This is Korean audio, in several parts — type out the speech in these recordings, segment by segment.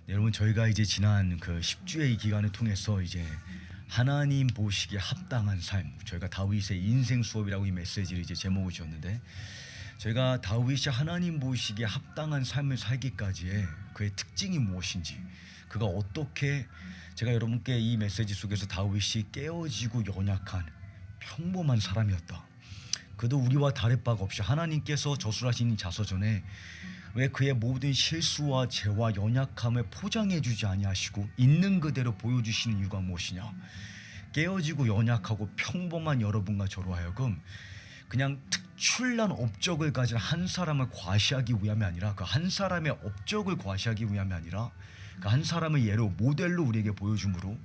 네, 여러분 저희가 이제 지난 그 10주의 기간을 통해서 이제 하나님 보시기에 합당한 삶, 저희가 다윗의 인생 수업이라고 이 메시지를 이제 제목을 지었는데, 저희가 다윗이 하나님 보시기에 합당한 삶을 살기까지의 그의 특징이 무엇인지, 그가 어떻게, 제가 여러분께 이 메시지 속에서 다윗이 깨어지고 연약한 평범한 사람이었다, 그도 우리와 다를 바가 없이 하나님께서 저술하신 자서전에 왜 그의 모든 실수와 죄와 연약함을 포장해주지 아니하시고 있는 그대로 보여주시는 이유가 무엇이냐? 깨어지고 연약하고 평범한 여러분과 저로 하여금 그냥 특출난 업적을 가진 한 사람을 과시하기 위함이 아니라, 그 한 사람의 업적을 과시하기 위함이 아니라 그 한 사람을 예로 모델로 우리에게 보여주므로,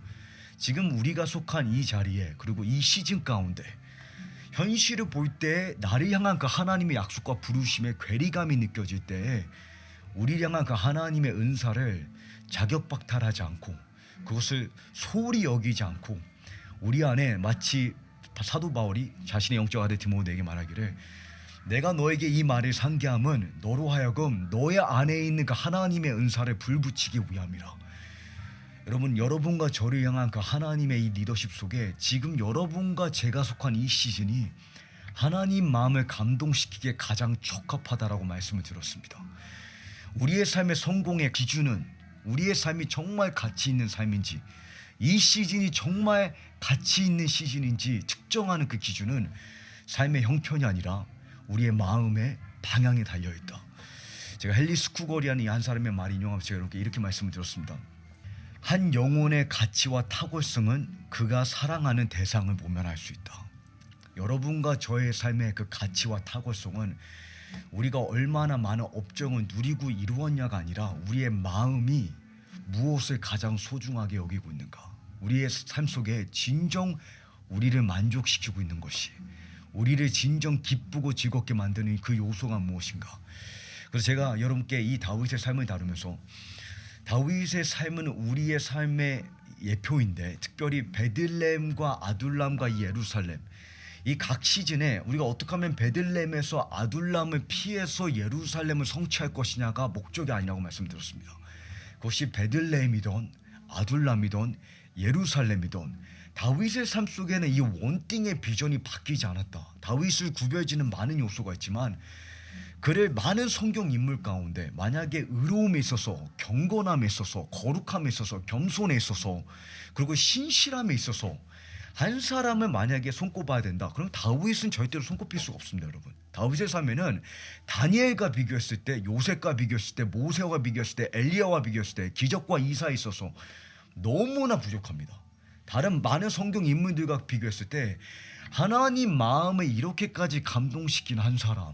지금 우리가 속한 이 자리에, 그리고 이 시즌 가운데 현실을 볼 때 나를 향한 그 하나님의 약속과 부르심의 괴리감이 느껴질 때, 우리를 향한 그 하나님의 은사를 자격박탈하지 않고 그것을 소홀히 여기지 않고, 우리 안에 마치 사도 바울이 자신의 영적 아들 디모데에게 말하기를, 내가 너에게 이 말을 상기함은 너로 하여금 너의 안에 있는 그 하나님의 은사를 불붙이기 위함이라. 여러분, 여러분과 저를 향한 그 하나님의 이 리더십 속에 지금 여러분과 제가 속한 이 시즌이 하나님 마음을 감동시키기에 가장 적합하다라고 말씀을 드렸습니다. 우리의 삶의 성공의 기준은 우리의 삶이 정말 가치 있는 삶인지, 이 시즌이 정말 가치 있는 시즌인지 측정하는 그 기준은 삶의 형편이 아니라 우리의 마음의 방향에 달려있다. 제가 헨리 스쿠걸이라는 이 한 사람의 말을 인용하면서 제가 이렇게 말씀을 드렸습니다. 한 영혼의 가치와 탁월성은 그가 사랑하는 대상을 보면 알 수 있다. 여러분과 저의 삶의 그 가치와 탁월성은 우리가 얼마나 많은 업적을 누리고 이루었냐가 아니라 우리의 마음이 무엇을 가장 소중하게 여기고 있는가, 우리의 삶 속에 진정 우리를 만족시키고 있는 것이, 우리를 진정 기쁘고 즐겁게 만드는 그 요소가 무엇인가. 그래서 제가 여러분께 이 다윗의 삶을 다루면서, 다윗의 삶은 우리의 삶의 예표인데, 특별히 베들레헴과 아둘람과 예루살렘, 이 각 시즌에 우리가 어떻게 하면 베들레헴에서 아둘람을 피해서 예루살렘을 성취할 것이냐가 목적이 아니라고 말씀드렸습니다. 그것이 베들레헴이든 아둘람이든 예루살렘이든 다윗의 삶 속에는 이 원띵의 비전이 바뀌지 않았다. 다윗을 구별지는 많은 요소가 있지만, 그를 많은 성경 인물 가운데 만약에 의로움에 있어서, 경건함에 있어서, 거룩함에 있어서, 겸손에 있어서, 그리고 신실함에 있어서 한 사람을 만약에 손꼽아야 된다, 그럼 다윗은 절대로 손꼽힐 수가 없습니다. 여러분, 다윗의 삶에는 다니엘과 비교했을 때, 요셉과 비교했을 때, 모세와 비교했을 때, 엘리야와 비교했을 때, 기적과 이사에 있어서 너무나 부족합니다. 다른 많은 성경 인물들과 비교했을 때 하나님 마음을 이렇게까지 감동시킨 한 사람,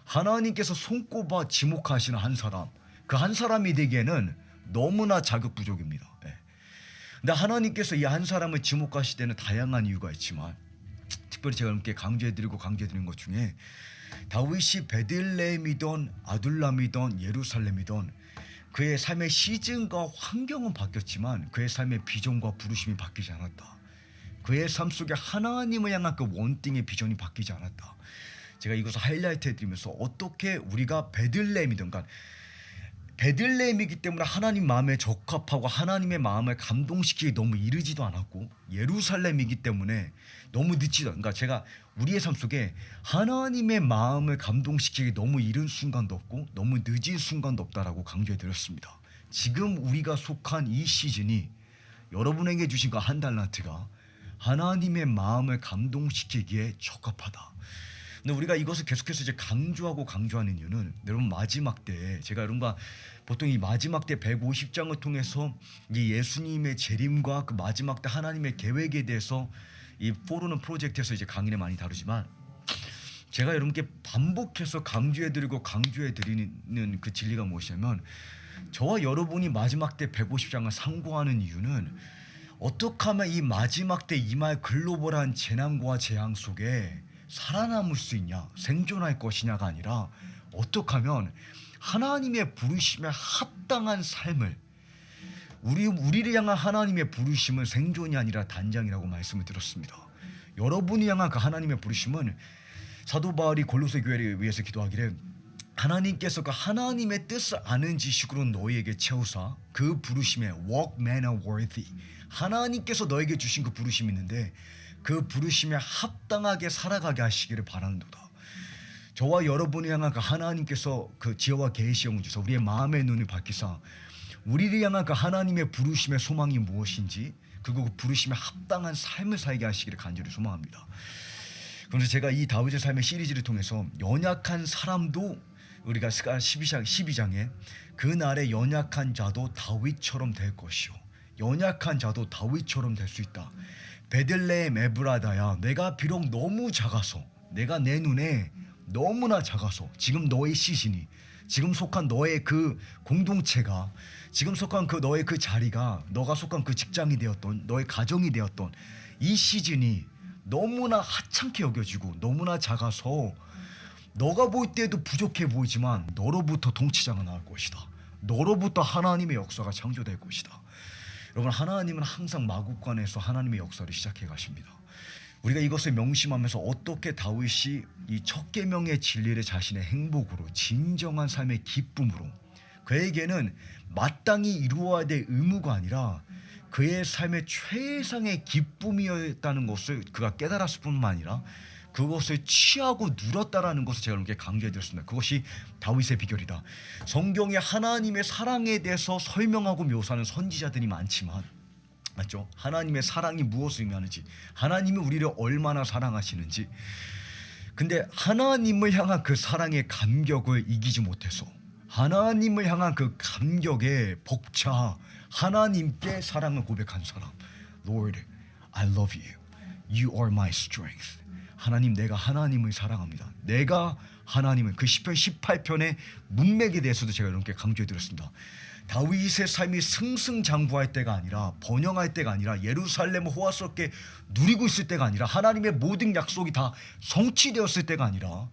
하나님께서 손꼽아 지목하시는 한 사람, 그 한 사람이 되기에는 너무나 자격 부족입니다. 근데 하나님께서 이 한 사람을 지목하실 때는 다양한 이유가 있지만, 특별히 제가 여러분께 강조해드린 것 중에, 다윗이 베들레헴이든 아둘람이든 예루살렘이든 그의 삶의 시즌과 환경은 바뀌었지만 그의 삶의 비전과 부르심이 바뀌지 않았다. 그의 삶 속에 하나님을 향한 그 원띵의 비전이 바뀌지 않았다. 제가 이것을 하이라이트 해드리면서, 어떻게 우리가 베들레헴이든 간, 베들레헴이기 때문에 하나님 마음에 적합하고 하나님의 마음을 감동시키기 너무 이르지도 않았고, 예루살렘이기 때문에 너무 늦지도, 그러니까 제가 우리의 삶 속에 하나님의 마음을 감동시키기 너무 이른 순간도 없고 너무 늦은 순간도 없다라고 강조해 드렸습니다. 지금 우리가 속한 이 시즌이, 여러분에게 주신 그 한 달란트가 하나님의 마음을 감동시키기에 적합하다. 근데 우리가 이것을 계속해서 이제 강조하는 이유는, 여러분 마지막 때에 제가 여러분과 보통 이 마지막 때 150장을 통해서 이 예수님의 재림과 그 마지막 때 하나님의 계획에 대해서 이 포르는 프로젝트에서 이제 강의를 많이 다루지만, 제가 여러분께 반복해서 강조해드리는 그 진리가 무엇이냐면, 저와 여러분이 마지막 때 150장을 상고하는 이유는 어떻게 하면 이 마지막 때 임할 글로벌한 재난과 재앙 속에 살아남을 수 있냐, 생존할 것이냐가 아니라, 어떻게 하면 하나님의 부르심에 합당한 삶을, 우리를 향한 하나님의 부르심은 생존이 아니라 단장이라고 말씀을 드렸습니다. 여러분이 향한 그 하나님의 부르심은, 사도 바울이 골로새 교회를 위해서 기도하기를, 하나님께서 그 하나님의 뜻을 아는 지식으로 너희에게 채우사 그 부르심에 walk manner worthy, 하나님께서 너에게 주신 그 부르심이 있는데 그 부르심에 합당하게 살아가게 하시기를 바라는도다. 저와 여러분을 향한 그 하나님께서 그 지혜와 계시의 영을 주사 우리의 마음의 눈을 밝히사 우리를 향한 그 하나님의 부르심의 소망이 무엇인지 그리고 그 부르심에 합당한 삶을 살게 하시기를 간절히 소망합니다. 그래서 제가 이 다윗의 삶의 시리즈를 통해서 연약한 사람도 우리가 스가 12장에 그날의 연약한 자도 다윗처럼 될 것이요 연약한 자도 다윗처럼 될 수 있다. 베들레헴 에브라다야, 내가 비록 너무 작아서, 내가 내 눈에 너무나 작아서 지금 너의 시즌이, 지금 속한 너의 그 공동체가, 지금 속한 그 너의 그 자리가, 너가 속한 그 직장이 되었던, 너의 가정이 되었던 이 시즌이 너무나 하찮게 여겨지고 너무나 작아서 너가 볼 때에도 부족해 보이지만 너로부터 통치자가 나올 것이다. 너로부터 하나님의 역사가 창조될 것이다. 여러분, 하나님은 항상 마국간에서 하나님의 역사를 시작해 가십니다. 우리가 이것을 명심하면서 어떻게 다윗이 이 첫 계명의 진리를 자신의 행복으로, 진정한 삶의 기쁨으로, 그에게는 마땅히 이루어야 될 의무가 아니라 그의 삶의 최상의 기쁨이었다는 것을 그가 깨달았을 뿐만 아니라 그것을 취하고 누렸다라는 것을 제가 이렇게 강조해드렸습니다. 그것이 다윗의 비결이다. 성경에 하나님의 사랑에 대해서 설명하고 묘사하는 선지자들이 많지만, 맞죠? 하나님의 사랑이 무엇을 의미하는지, 하나님이 우리를 얼마나 사랑하시는지, 근데 하나님을 향한 그 사랑의 감격을 이기지 못해서 하나님을 향한 그 감격에 벅차 하나님께 사랑을 고백한 사람, Lord, I love you. You are my strength. 하나님, 내가 하나님을 사랑합니다. 내가 하나님을, 그 시편 18편의 문맥에 대해서도 제가 이렇게 강조해드렸습니다. 다윗의 삶이 승승장구할 때가 아니라, 번영할 때가 아니라, 예루살렘을 호화스럽게 누리고 있을 때가 아니라, 하나님의 모든 약속이 다 성취되었을 때가 아니라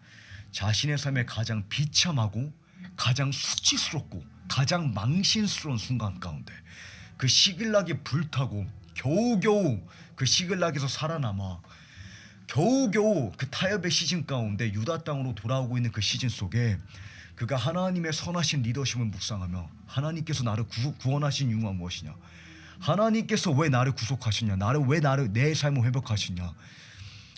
자신의 삶에 가장 비참하고 가장 수치스럽고 가장 망신스러운 순간 가운데 그 시글락에 불타고 겨우겨우 그 시글락에서 살아남아 겨우겨우 그 타협의 시즌 가운데 유다 땅으로 돌아오고 있는 그 시즌 속에 그가 하나님의 선하신 리더십을 묵상하며 하나님께서 나를 구원하신 이유가 무엇이냐, 하나님께서 왜 나를 구속하시냐, 왜 내 삶을 회복하시냐,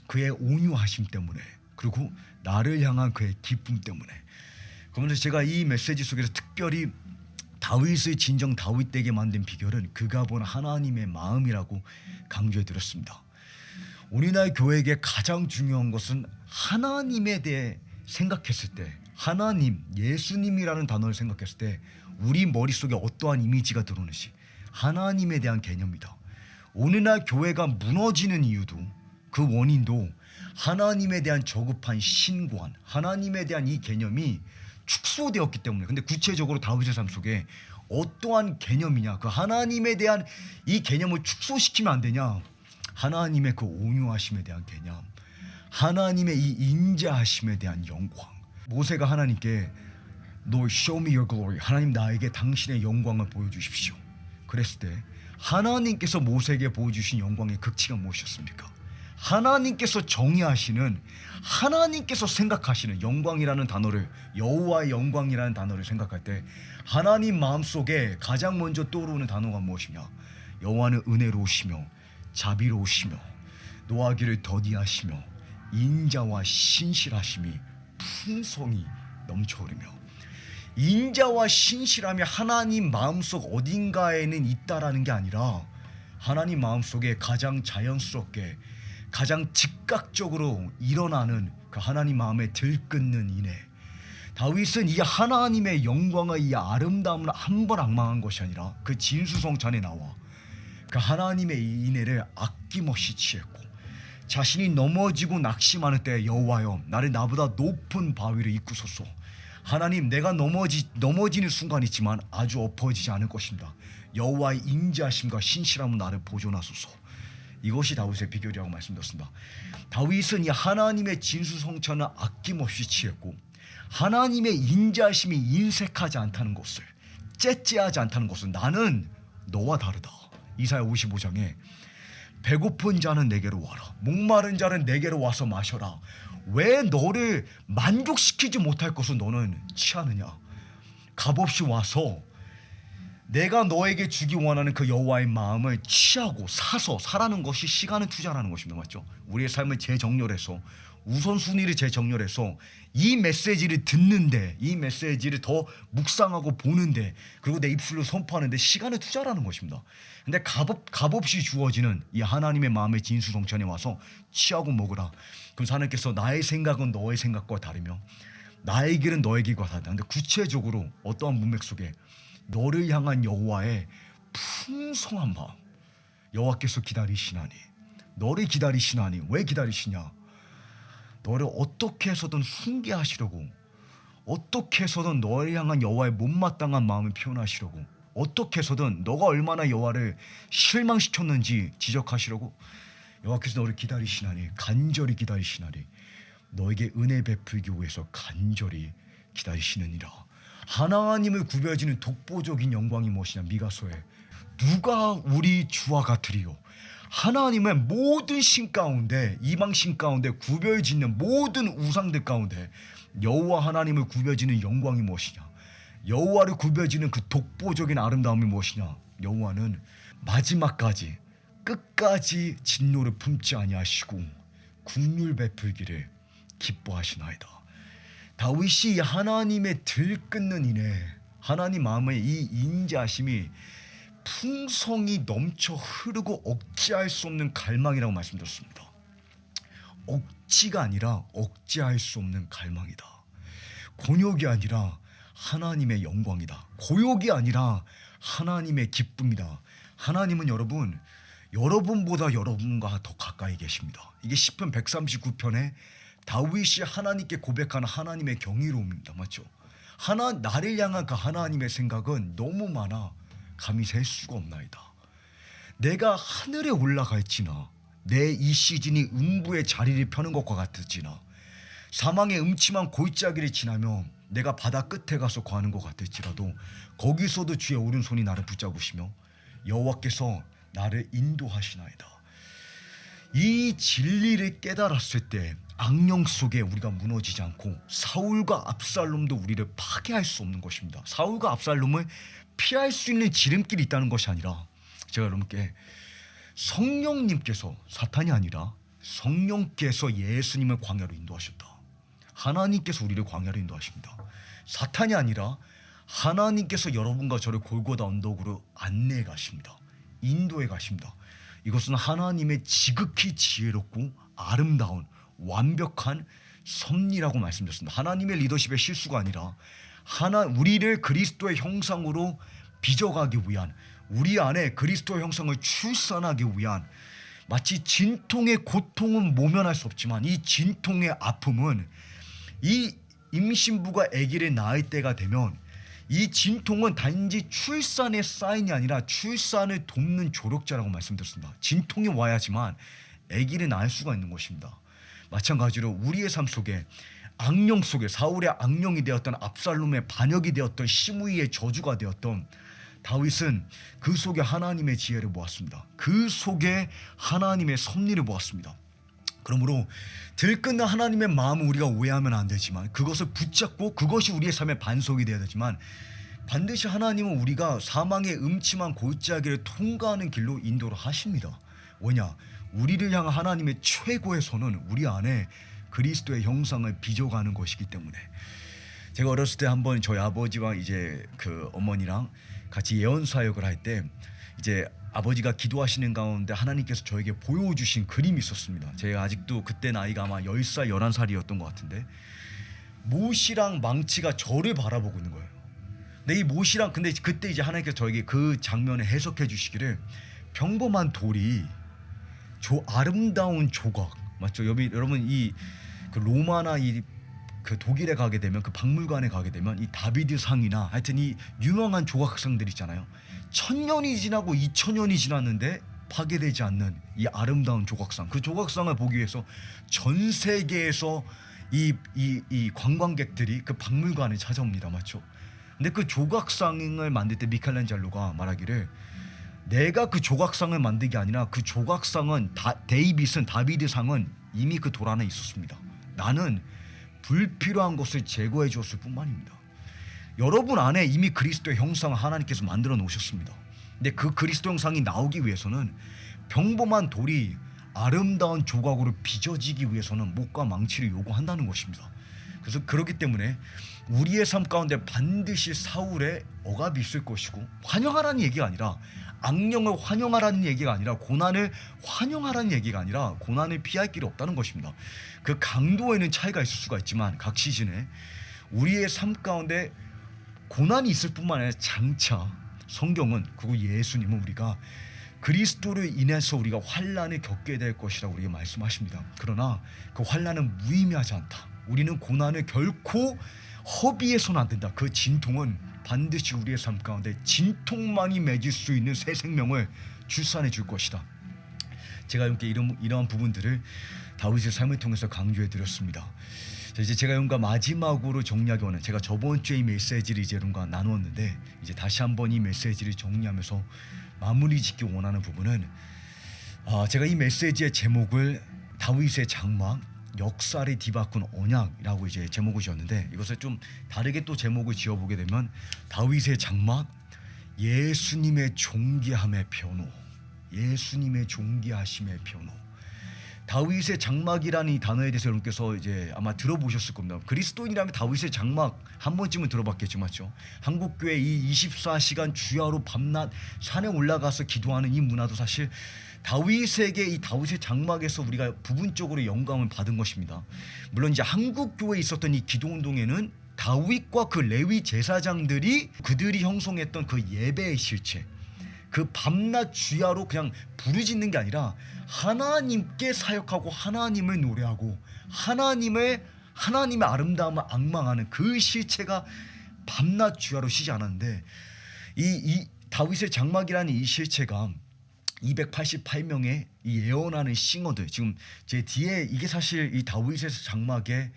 그의 온유하심 때문에, 그리고 나를 향한 그의 기쁨 때문에. 그러면서 제가 이 메시지 속에서 특별히 다윗의 진정 다윗되게 만든 비결은 그가 본 하나님의 마음이라고 강조해드렸습니다. 오늘날 교회에게 가장 중요한 것은 하나님에 대해 생각했을 때, 하나님, 예수님이라는 단어를 생각했을 때 우리 머릿속에 어떠한 이미지가 들어오는지, 하나님에 대한 개념이다. 오늘날 교회가 무너지는 이유도, 그 원인도 하나님에 대한 저급한 신고한, 하나님에 대한 이 개념이 축소되었기 때문에. 근데 구체적으로 다윗의 삶 속에 어떠한 개념이냐, 그 하나님에 대한 이 개념을 축소시키면 안 되냐, 하나님의 그 온유하심에 대한 개념, 하나님의 이 인자하심에 대한 영광. 모세가 하나님께 Lord, show me your glory, 하나님 나에게 당신의 영광을 보여주십시오. 그랬을 때 하나님께서 모세에게 보여주신 영광의 극치가 무엇이었습니까? 하나님께서 정의하시는, 하나님께서 생각하시는 영광이라는 단어를, 여호와의 영광이라는 단어를 생각할 때 하나님 마음속에 가장 먼저 떠오르는 단어가 무엇이냐, 여호와는 은혜로우시며 자비로우시며 노하기를 더디하시며 인자와 신실하심이 풍성이 넘쳐오르며. 인자와 신실함이 하나님 마음속 어딘가에는 있다라는 게 아니라 하나님 마음속에 가장 자연스럽게, 가장 즉각적으로 일어나는 그 하나님 마음에 들끓는 인애. 다윗은 이 하나님의 영광과 이 아름다움을 한 번 앙망한 것이 아니라 그 진수성찬에 나와 그 하나님의 인애를 아낌없이 취했고, 자신이 넘어지고 낙심하는 때 여호와여, 나를 나보다 높은 바위를 이끄소서. 하나님, 내가 넘어지는 순간이 있지만 아주 엎어지지 않을 것입니다. 여호와의 인자하심과 신실함은 나를 보존하소서. 이것이 다윗의 비결이라고 말씀드렸습니다. 다윗은 이 하나님의 진수성찬을 아낌없이 취했고, 하나님의 인자하심이 인색하지 않다는 것을, 째째하지 않다는 것을, 나는 너와 다르다. 이사야 55장에 배고픈 자는 내게로 와라. 목마른 자는 내게로 와서 마셔라. 왜 너를 만족시키지 못할 것을 너는 취하느냐? 값없이 와서 내가 너에게 주기 원하는 그 여호와의 마음을 취하고 사서 사라는 것이 시간을 투자라는 것입니다. 맞죠? 우리의 삶을 재정렬해서 우선순위를 재정렬해서 이 메시지를 듣는데, 이 메시지를 더 묵상하고 보는데, 그리고 내 입술로 선포하는데 시간을 투자라는 것입니다. 근데 값없이 주어지는 이 하나님의 마음의 진수성찬에 와서 취하고 먹으라. 그럼 하나님께서 나의 생각은 너의 생각과 다르며 나의 길은 너의 길과 다르다. 근데 구체적으로 어떠한 문맥 속에 너를 향한 여호와의 풍성한 마음, 여호와께서 기다리시나니, 너를 기다리시나니. 왜 기다리시냐? 너를 어떻게 해서든 훈계하시려고, 어떻게 해서든 너를 향한 여호와의 못마땅한 마음을 표현하시려고, 어떻게 해서든 너가 얼마나 여호와를 실망시켰는지 지적하시려고 여호와께서 너를 기다리시나니, 간절히 기다리시나니, 너에게 은혜 베풀기 위해서 간절히 기다리시느니라. 하나님을 구별지는 독보적인 영광이 무엇이냐? 미가서에 누가 우리 주와 같으리요? 하나님의 모든 신 가운데, 이방 신 가운데 구별짓는 모든 우상들 가운데 여호와 하나님을 구별지는 영광이 무엇이냐? 여호와를 구별지는 그 독보적인 아름다움이 무엇이냐? 여호와는 마지막까지 끝까지 진노를 품지 아니하시고 긍휼 베풀기를 기뻐하시나이다. 다윗이 하나님의 들끓는 인해 하나님 마음의 이 인자심이 풍성이 넘쳐 흐르고 억제할 수 없는 갈망이라고 말씀드렸습니다. 억지가 아니라 억제할 수 없는 갈망이다. 곤욕이 아니라 하나님의 영광이다. 고욕이 아니라 하나님의 기쁨이다. 하나님은 여러분보다 여러분과 더 가까이 계십니다. 이게 시편 139편에 다윗이 하나님께 고백하는 하나님의 경이로움입니다. 맞죠? 나를 향한 그 하나님의 생각은 너무 많아 감히 셀 수가 없나이다. 내가 하늘에 올라갈지나, 내 이 시즌이 음부의 자리를 펴는 것과 같을지나, 사망의 음침한 골짜기를 지나며 내가 바다 끝에 가서 거하는 것 같을지라도 거기서도 주의 오른손이 나를 붙잡으시며 여호와께서 나를 인도하시나이다. 이 진리를 깨달았을 때 악령 속에 우리가 무너지지 않고 사울과 압살롬도 우리를 파괴할 수 없는 것입니다. 사울과 압살롬을 피할 수 있는 지름길이 있다는 것이 아니라, 제가 여러분께 성령님께서, 사탄이 아니라 성령께서 예수님을 광야로 인도하셨다. 하나님께서 우리를 광야로 인도하십니다. 사탄이 아니라 하나님께서 여러분과 저를 골고다 언덕으로 안내해 가십니다. 인도해 가십니다. 이것은 하나님의 지극히 지혜롭고 아름다운 완벽한 섭리라고 말씀드렸습니다. 하나님의 리더십의 실수가 아니라 우리를 그리스도의 형상으로 빚어가기 위한, 우리 안에 그리스도의 형상을 출산하기 위한, 마치 진통의 고통은 모면할 수 없지만 이 진통의 아픔은, 이 임신부가 아기를 낳을 때가 되면 이 진통은 단지 출산의 사인이 아니라 출산을 돕는 조력자라고 말씀드렸습니다. 진통이 와야지만 아기를 낳을 수가 있는 것입니다. 마찬가지로 우리의 삶 속에 악령 속에, 사울의 악령이 되었던, 압살롬의 반역이 되었던, 시므이의 저주가 되었던 다윗은 그 속에 하나님의 지혜를 보았습니다. 그 속에 하나님의 섭리를 보았습니다. 그러므로 들끓는 하나님의 마음을 우리가 오해하면 안 되지만, 그것을 붙잡고 그것이 우리의 삶의 반석이 되어야 되지만, 반드시 하나님은 우리가 사망의 음침한 골짜기를 통과하는 길로 인도를 하십니다. 왜냐? 우리를 향한 하나님의 최고의 선은 우리 안에 그리스도의 형상을 빚어가는 것이기 때문에. 제가 어렸을 때 한번 저희 아버지와 이제 그 어머니랑 같이 예언 사역을 할 때, 이제 아버지가 기도하시는 가운데 하나님께서 저에게 보여주신 그림이 있었습니다. 제가 아직도 그때 나이가 아마 10살, 11살이었던 것 같은데, 못이랑 망치가 저를 바라보고 있는 거예요. 근데 이 못이랑, 근데 그때 이제 하나님께서 저에게 그 장면을 해석해 주시기를, 평범한 돌이 아름다운 조각, 맞죠? 여러분 이 그 로마나 이 그 독일에 가게 되면, 그 박물관에 가게 되면 이 다비드 상이나 하여튼 이 유명한 조각상들 있잖아요. 1000년이 지나고 2000년이 지났는데 파괴되지 않는 이 아름다운 조각상, 그 조각상을 보기 위해서 전 세계에서 이 관광객들이 그 박물관에 찾아옵니다. 맞죠? 근데 그 조각상을 만들 때 미켈란젤로가 말하기를, 내가 그 조각상을 만든 게 아니라 그 조각상은 다비드상은 이미 그 돌 안에 있었습니다. 나는 불필요한 것을 제거해 주었을 뿐만입니다. 여러분 안에 이미 그리스도의 형상을 하나님께서 만들어 놓으셨습니다. 근데 그 그리스도 형상이 나오기 위해서는 평범한 돌이 아름다운 조각으로 빚어지기 위해서는 목과 망치를 요구한다는 것입니다. 그래서 그렇기 때문에 우리의 삶 가운데 반드시 사울의 억압이 있을 것이고, 환영하라는 얘기가 아니라, 악령을 환영하라는 얘기가 아니라, 고난을 환영하라는 얘기가 아니라 고난을 피할 길이 없다는 것입니다. 그 강도에는 차이가 있을 수가 있지만 각 시즌에 우리의 삶 가운데 고난이 있을 뿐만 아니라 장차 성경은, 그리고 예수님은 우리가 그리스도로 인해서 우리가 환난을 겪게 될 것이라고 우리가 말씀하십니다. 그러나 그 환난은 무의미하지 않다. 우리는 고난을 결코 허비해서는 안 된다. 그 진통은 반드시 우리의 삶 가운데 진통만이 맺을 수 있는 새 생명을 출산해 줄 것이다. 제가 여러분께 이러한 부분들을 다윗의 삶을 통해서 강조해 드렸습니다. 이제 제가 여러분과 마지막으로 정리하기 원하는, 제가 저번 주에 이 메시지를 이제 여러분과 나누었는데, 이제 다시 한번 이 메시지를 정리하면서 마무리 짓기 원하는 부분은, 제가 이 메시지의 제목을 다윗의 장막, 역사를 뒤바꾼 언약이라고 이제 제목을 지었는데, 이것을 좀 다르게 또 제목을 지어보게 되면 다윗의 장막, 예수님의 존귀함의 변호, 예수님의 존귀하심의 변호. 다윗의 장막이라는 이 단어에 대해서 여러분께서 이제 아마 들어보셨을 겁니다. 그리스도인이라면 다윗의 장막 한 번쯤은 들어봤겠죠, 맞죠? 한국교회 이 24시간 주야로 밤낮 산에 올라가서 기도하는 이 문화도 사실 다윗에게, 이 다윗의 장막에서 우리가 부분적으로 영감을 받은 것입니다. 물론 이제 한국교회에 있었던 이 기도운동에는 다윗과 그 레위 제사장들이 그들이 형성했던 그 예배의 실체, 그 밤낮 주야로 그냥 부르짖는 게 아니라 하나님께 사역하고 하나님을 노래하고 하나님의 아름다움을 앙망하는 그 실체가 밤낮 주야로 쉬지 않았는데, 이 다윗의 장막이라는 이 실체가 288명의 이 예언하는 싱어들, 지금 제 뒤에 이게 사실 이 다윗의 장막의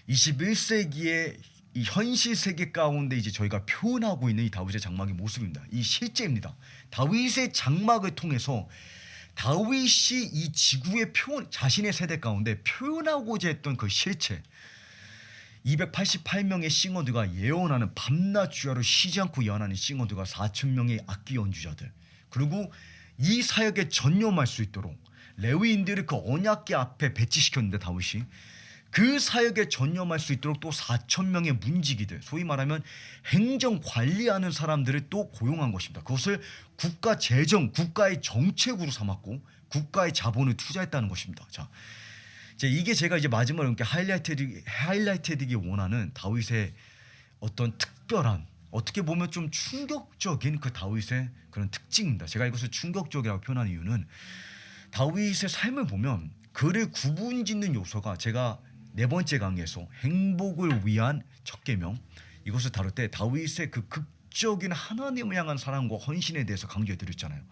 21세기의 이 현실 세계 가운데 이제 저희가 표현하고 있는 이 다윗의 장막의 모습입니다. 이 실제입니다. 다윗의 장막을 통해서 다윗이 이 지구의 자신의 세대 가운데 표현하고자 했던 그 실체, 288명의 싱어들과 예언하는, 밤낮 주야로 쉬지 않고 예언하는 싱어들과 4,000명의 악기 연주자들, 그리고 이 사역에 전념할 수 있도록 레위인들을 그 언약궤 앞에 배치시켰는데, 다윗이 그 사역에 전념할 수 있도록 또 4,000명의 문지기들, 소위 말하면 행정 관리하는 사람들을 또 고용한 것입니다. 그것을 국가 재정, 국가의 정책으로 삼았고 국가의 자본을 투자했다는 것입니다. 자, 이게 제가 이제 마지막으로 이렇게 하이라이트되기 원하는 다윗의 어떤 특별한, 어떻게 보면 좀 충격적인 그 다윗의 그런 특징입니다. 제가 이것을 충격적이라고 표현한 이유는, 다윗의 삶을 보면 그를 구분짓는 요소가, 제가 네 번째 강의에서 행복을 위한 첫 계명, 이것을 다룰 때 다윗의 그 극적인 하나님을 향한 사랑과 헌신에 대해서 강조해 드렸잖아요.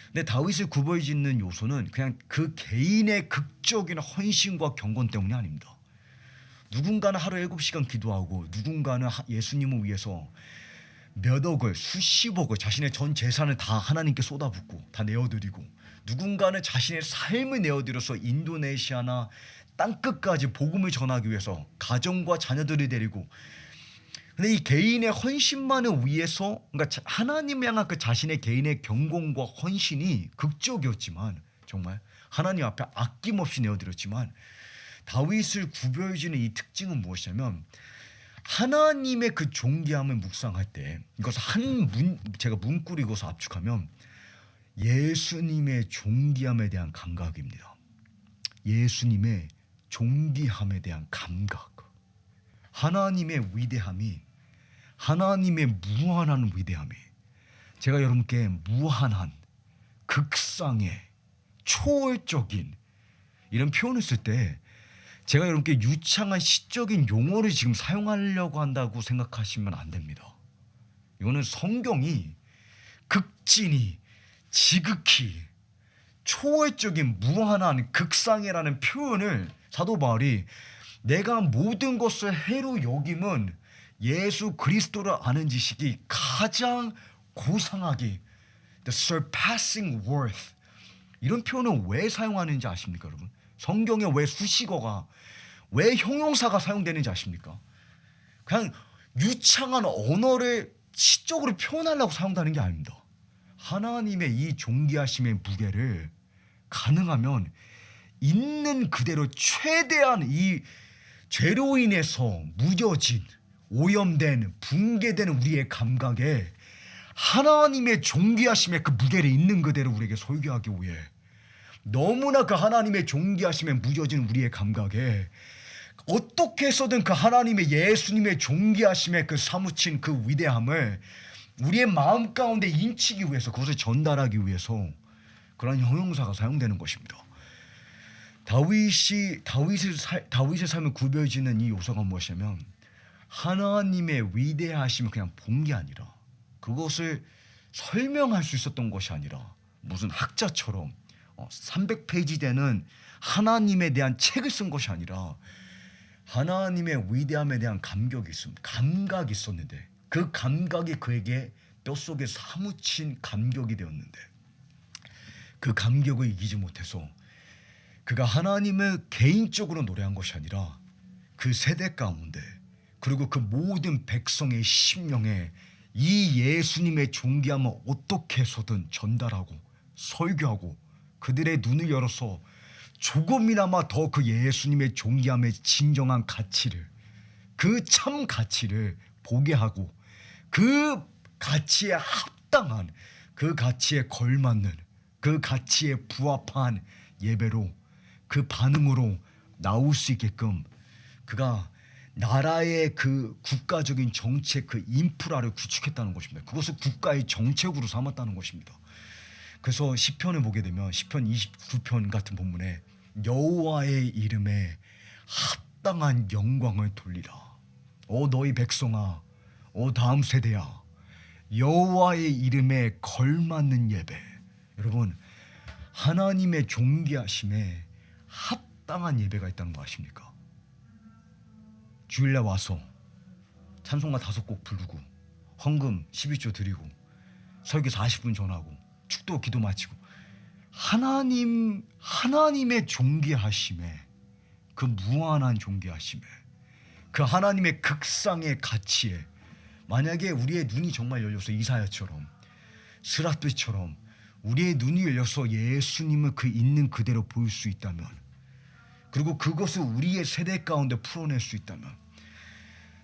근데 다윗을 구분짓는 요소는 그냥 그 개인의 극적인 헌신과 경건 때문이 아닙니다. 누군가는 하루에 7시간 기도하고, 누군가는 예수님을 위해서 몇 억을, 수십억을, 자신의 전 재산을 다 하나님께 쏟아붓고 다 내어드리고, 누군가는 자신의 삶을 내어드려서 인도네시아나 땅끝까지 복음을 전하기 위해서 가정과 자녀들을 데리고, 근데 이 개인의 헌신만을 위해서, 그러니까 하나님 향한 그 자신의 개인의 경공과 헌신이 극적이었지만, 정말 하나님 앞에 아낌없이 내어드렸지만, 다윗을 구별해주는 이 특징은 무엇이냐면, 하나님의 그 존귀함을 묵상할 때, 이것을 제가 문구로 이것을 압축하면 예수님의 존귀함에 대한 감각입니다. 예수님의 존귀함에 대한 감각. 하나님의 위대함이, 하나님의 무한한 위대함이, 제가 여러분께 무한한, 극상의, 초월적인 이런 표현을 쓸 때, 제가 여러분께 유창한 시적인 용어를 지금 사용하려고 한다고 생각하시면 안 됩니다. 이거는 성경이 극진히, 지극히, 초월적인 무한한 극상이라는 표현을 사도 바울이, 내가 모든 것을 해로 여김은 예수 그리스도를 아는 지식이 가장 고상하게 the surpassing worth. 이런 표현은 왜 사용하는지 아십니까, 여러분? 성경에 왜 수식어가, 왜 형용사가 사용되는지 아십니까? 그냥 유창한 언어를 시적으로 표현하려고 사용하는 게 아닙니다. 하나님의 이 존귀하심의 무게를 가능하면 있는 그대로 최대한 이 죄로 인해서 무뎌진, 오염된, 붕괴되는 우리의 감각에 하나님의 존귀하심의 그 무게를 있는 그대로 우리에게 설교하기 위해, 너무나 그 하나님의 존귀하심에 무뎌진 우리의 감각에 어떻게 해서든 그 하나님의 예수님의 존귀하심에 그 사무친 그 위대함을 우리의 마음 가운데 인치기 위해서, 그것을 전달하기 위해서 그런 형용사가 사용되는 것입니다. 다윗의 삶을 구별짓는 이 요소가 무엇이냐면, 하나님의 위대하심을 그냥 본 게 아니라, 그것을 설명할 수 있었던 것이 아니라 무슨 학자처럼 300페이지 되는 하나님에 대한 책을 쓴 것이 아니라 하나님의 위대함에 대한 감각이 있었는데, 그 감각이 그에게 뼛속에 사무친 감격이 되었는데, 그 감격을 이기지 못해서 그가 하나님을 개인적으로 노래한 것이 아니라 그 세대 가운데, 그리고 그 모든 백성의 심령에 이 예수님의 존귀함을 어떻게 해서든 전달하고 설교하고 그들의 눈을 열어서 조금이나마 더 그 예수님의 존귀함의 진정한 가치를, 그 참 가치를 보게 하고, 그 가치에 합당한, 그 가치에 걸맞는, 그 가치에 부합한 예배로, 그 반응으로 나올 수 있게끔 그가 나라의 그 국가적인 정책, 그 인프라를 구축했다는 것입니다. 그것을 국가의 정책으로 삼았다는 것입니다. 그래서 시편을 보게 되면 시편 29편 같은 본문에 여호와의 이름에 합당한 영광을 돌리라. 너희 백성아, 다음 세대야, 여호와의 이름에 걸맞는 예배. 여러분, 하나님의 존귀하심에 합당한 예배가 있다는 거 아십니까? 주일날 와서 찬송가 5곡 부르고 헌금 11조 드리고 설교 40분 전하고 축도 기도 마치고, 하나님의 존귀하심에, 그 무한한 존귀하심에, 그 하나님의 극상의 가치에, 만약에 우리의 눈이 정말 열려서 이사야처럼 스라트처럼 우리의 눈이 열려서 예수님을 그 있는 그대로 보일 수 있다면, 그리고 그것을 우리의 세대 가운데 풀어낼 수 있다면,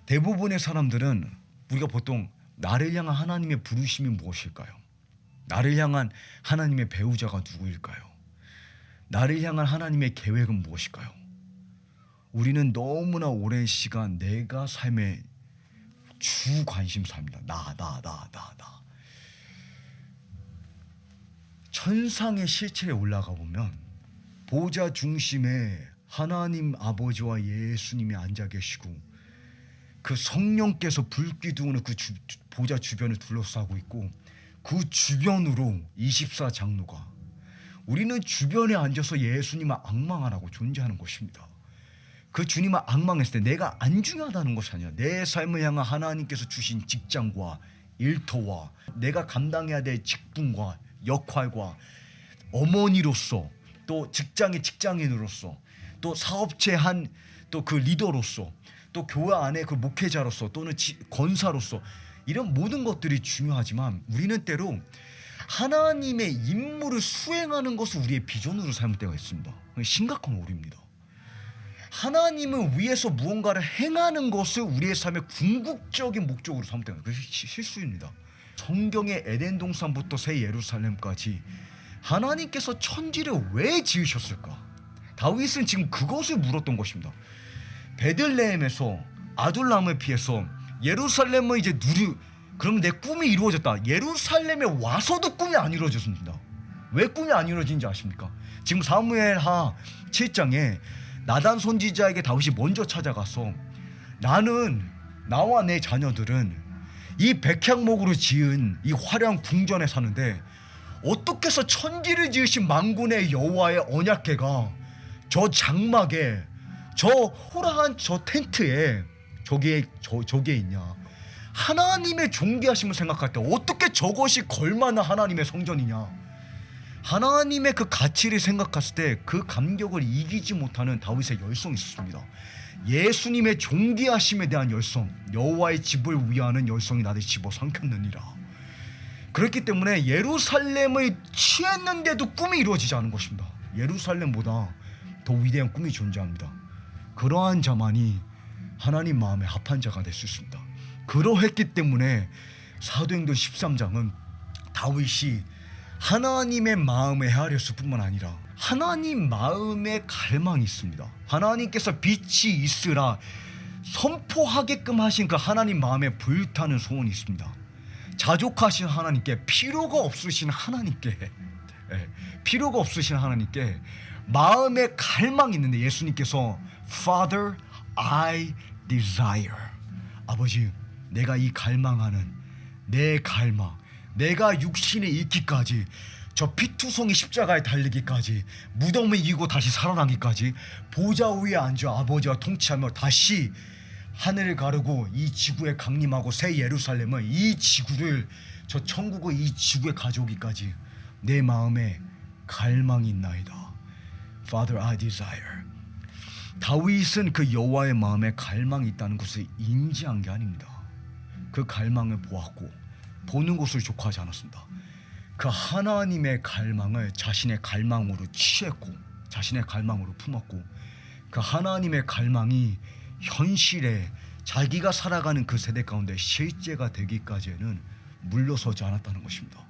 대부분의 사람들은 우리가 보통 나를 향한 하나님의 부르심이 무엇일까요? 나를 향한 하나님의 배우자가 누구일까요? 나를 향한 하나님의 계획은 무엇일까요? 우리는 너무나 오랜 시간 내가 삶의 주 관심사입니다. 나. 천상의 실체에 올라가 보면 보좌 중심에 하나님 아버지와 예수님이 앉아 계시고, 그 성령께서 불기둥으로 그 보좌 주변을 둘러싸고 있고, 그 주변으로 24장로가, 우리는 주변에 앉아서 예수님을 앙망하라고 존재하는 것입니다. 그 주님을 앙망했을 때 내가 안 중요하다는 것이 아니라 내 삶을 향한 하나님께서 주신 직장과 일터와 내가 감당해야 될 직분과 역할과 어머니로서, 또 직장의 직장인으로서, 또 사업체 한 또 그 리더로서, 또 교회 안에 그 목회자로서, 또는 권사로서, 이런 모든 것들이 중요하지만 우리는 때로 하나님의 임무를 수행하는 것을 우리의 비전으로 삼을 때가 있습니다. 심각한 오류입니다. 하나님을 위해서 무언가를 행하는 것을 우리의 삶의 궁극적인 목적으로 삼을 때가, 그것이 실수입니다. 성경의 에덴 동산부터 새 예루살렘까지 하나님께서 천지를 왜 지으셨을까? 다윗은 지금 그것을 물었던 것입니다. 베들레헴에서 아둘람을 피해서 예루살렘을 이제 그러면 내 꿈이 이루어졌다. 예루살렘에 와서도 꿈이 안 이루어졌습니다. 왜 꿈이 안 이루어진지 아십니까? 지금 사무엘하 7장에 나단 선지자에게 다윗이 먼저 찾아가서, 나와 내 자녀들은 이 백향목으로 지은 이 화려한 궁전에 사는데 어떻게 해서 천지를 지으신 만군의 여호와의 언약궤가 저 장막에, 저 호라한 저 텐트에 저기에 있냐? 하나님의 존귀하심을 생각할 때 어떻게 저것이 걸맞는 하나님의 성전이냐. 하나님의 그 가치를 생각했을 때 그 감격을 이기지 못하는 다윗의 열성이 있었습니다. 예수님의 존귀하심에 대한 열성, 여호와의 집을 위하는 열성이 나를 집어삼켰느니라. 그렇기 때문에 예루살렘을 취했는데도 꿈이 이루어지지 않은 것입니다. 예루살렘보다 더 위대한 꿈이 존재합니다. 그러한 자만이 하나님 마음에 합한 자가 될 수 있습니다. 그러했기 때문에 사도행전 13장은 다윗이 하나님의 마음에 헤아렸을 뿐만 아니라 하나님 마음에 갈망이 있습니다. 하나님께서 빛이 있으라 선포하게끔 하신 그 하나님 마음에 불타는 소원이 있습니다. 자족하신 하나님께, 필요가 없으신 하나님께, 필요가 없으신 하나님께 마음에 갈망이 있는데 예수님께서 Father, I desire, 아버지, 내가 이 갈망하는 내 갈망, 내가 육신에 있기까지, 저 피투성이 십자가에 달리기까지, 무덤을 이기고 다시 살아나기까지, 보좌 위에 앉아 아버지와 통치하며 다시 하늘을 가르고 이 지구에 강림하고 새 예루살렘을, 이 지구를, 저 천국의 이 지구에 가져오기까지 내 마음에 갈망이 있나이다. Father, I desire. 다윗은 그 여호와의 마음에 갈망이 있다는 것을 인지한 게 아닙니다. 그 갈망을 보았고 보는 것을 족하지 않았습니다. 그 하나님의 갈망을 자신의 갈망으로 취했고 자신의 갈망으로 품었고 그 하나님의 갈망이 현실에 자기가 살아가는 그 세대 가운데 실제가 되기까지는 물러서지 않았다는 것입니다.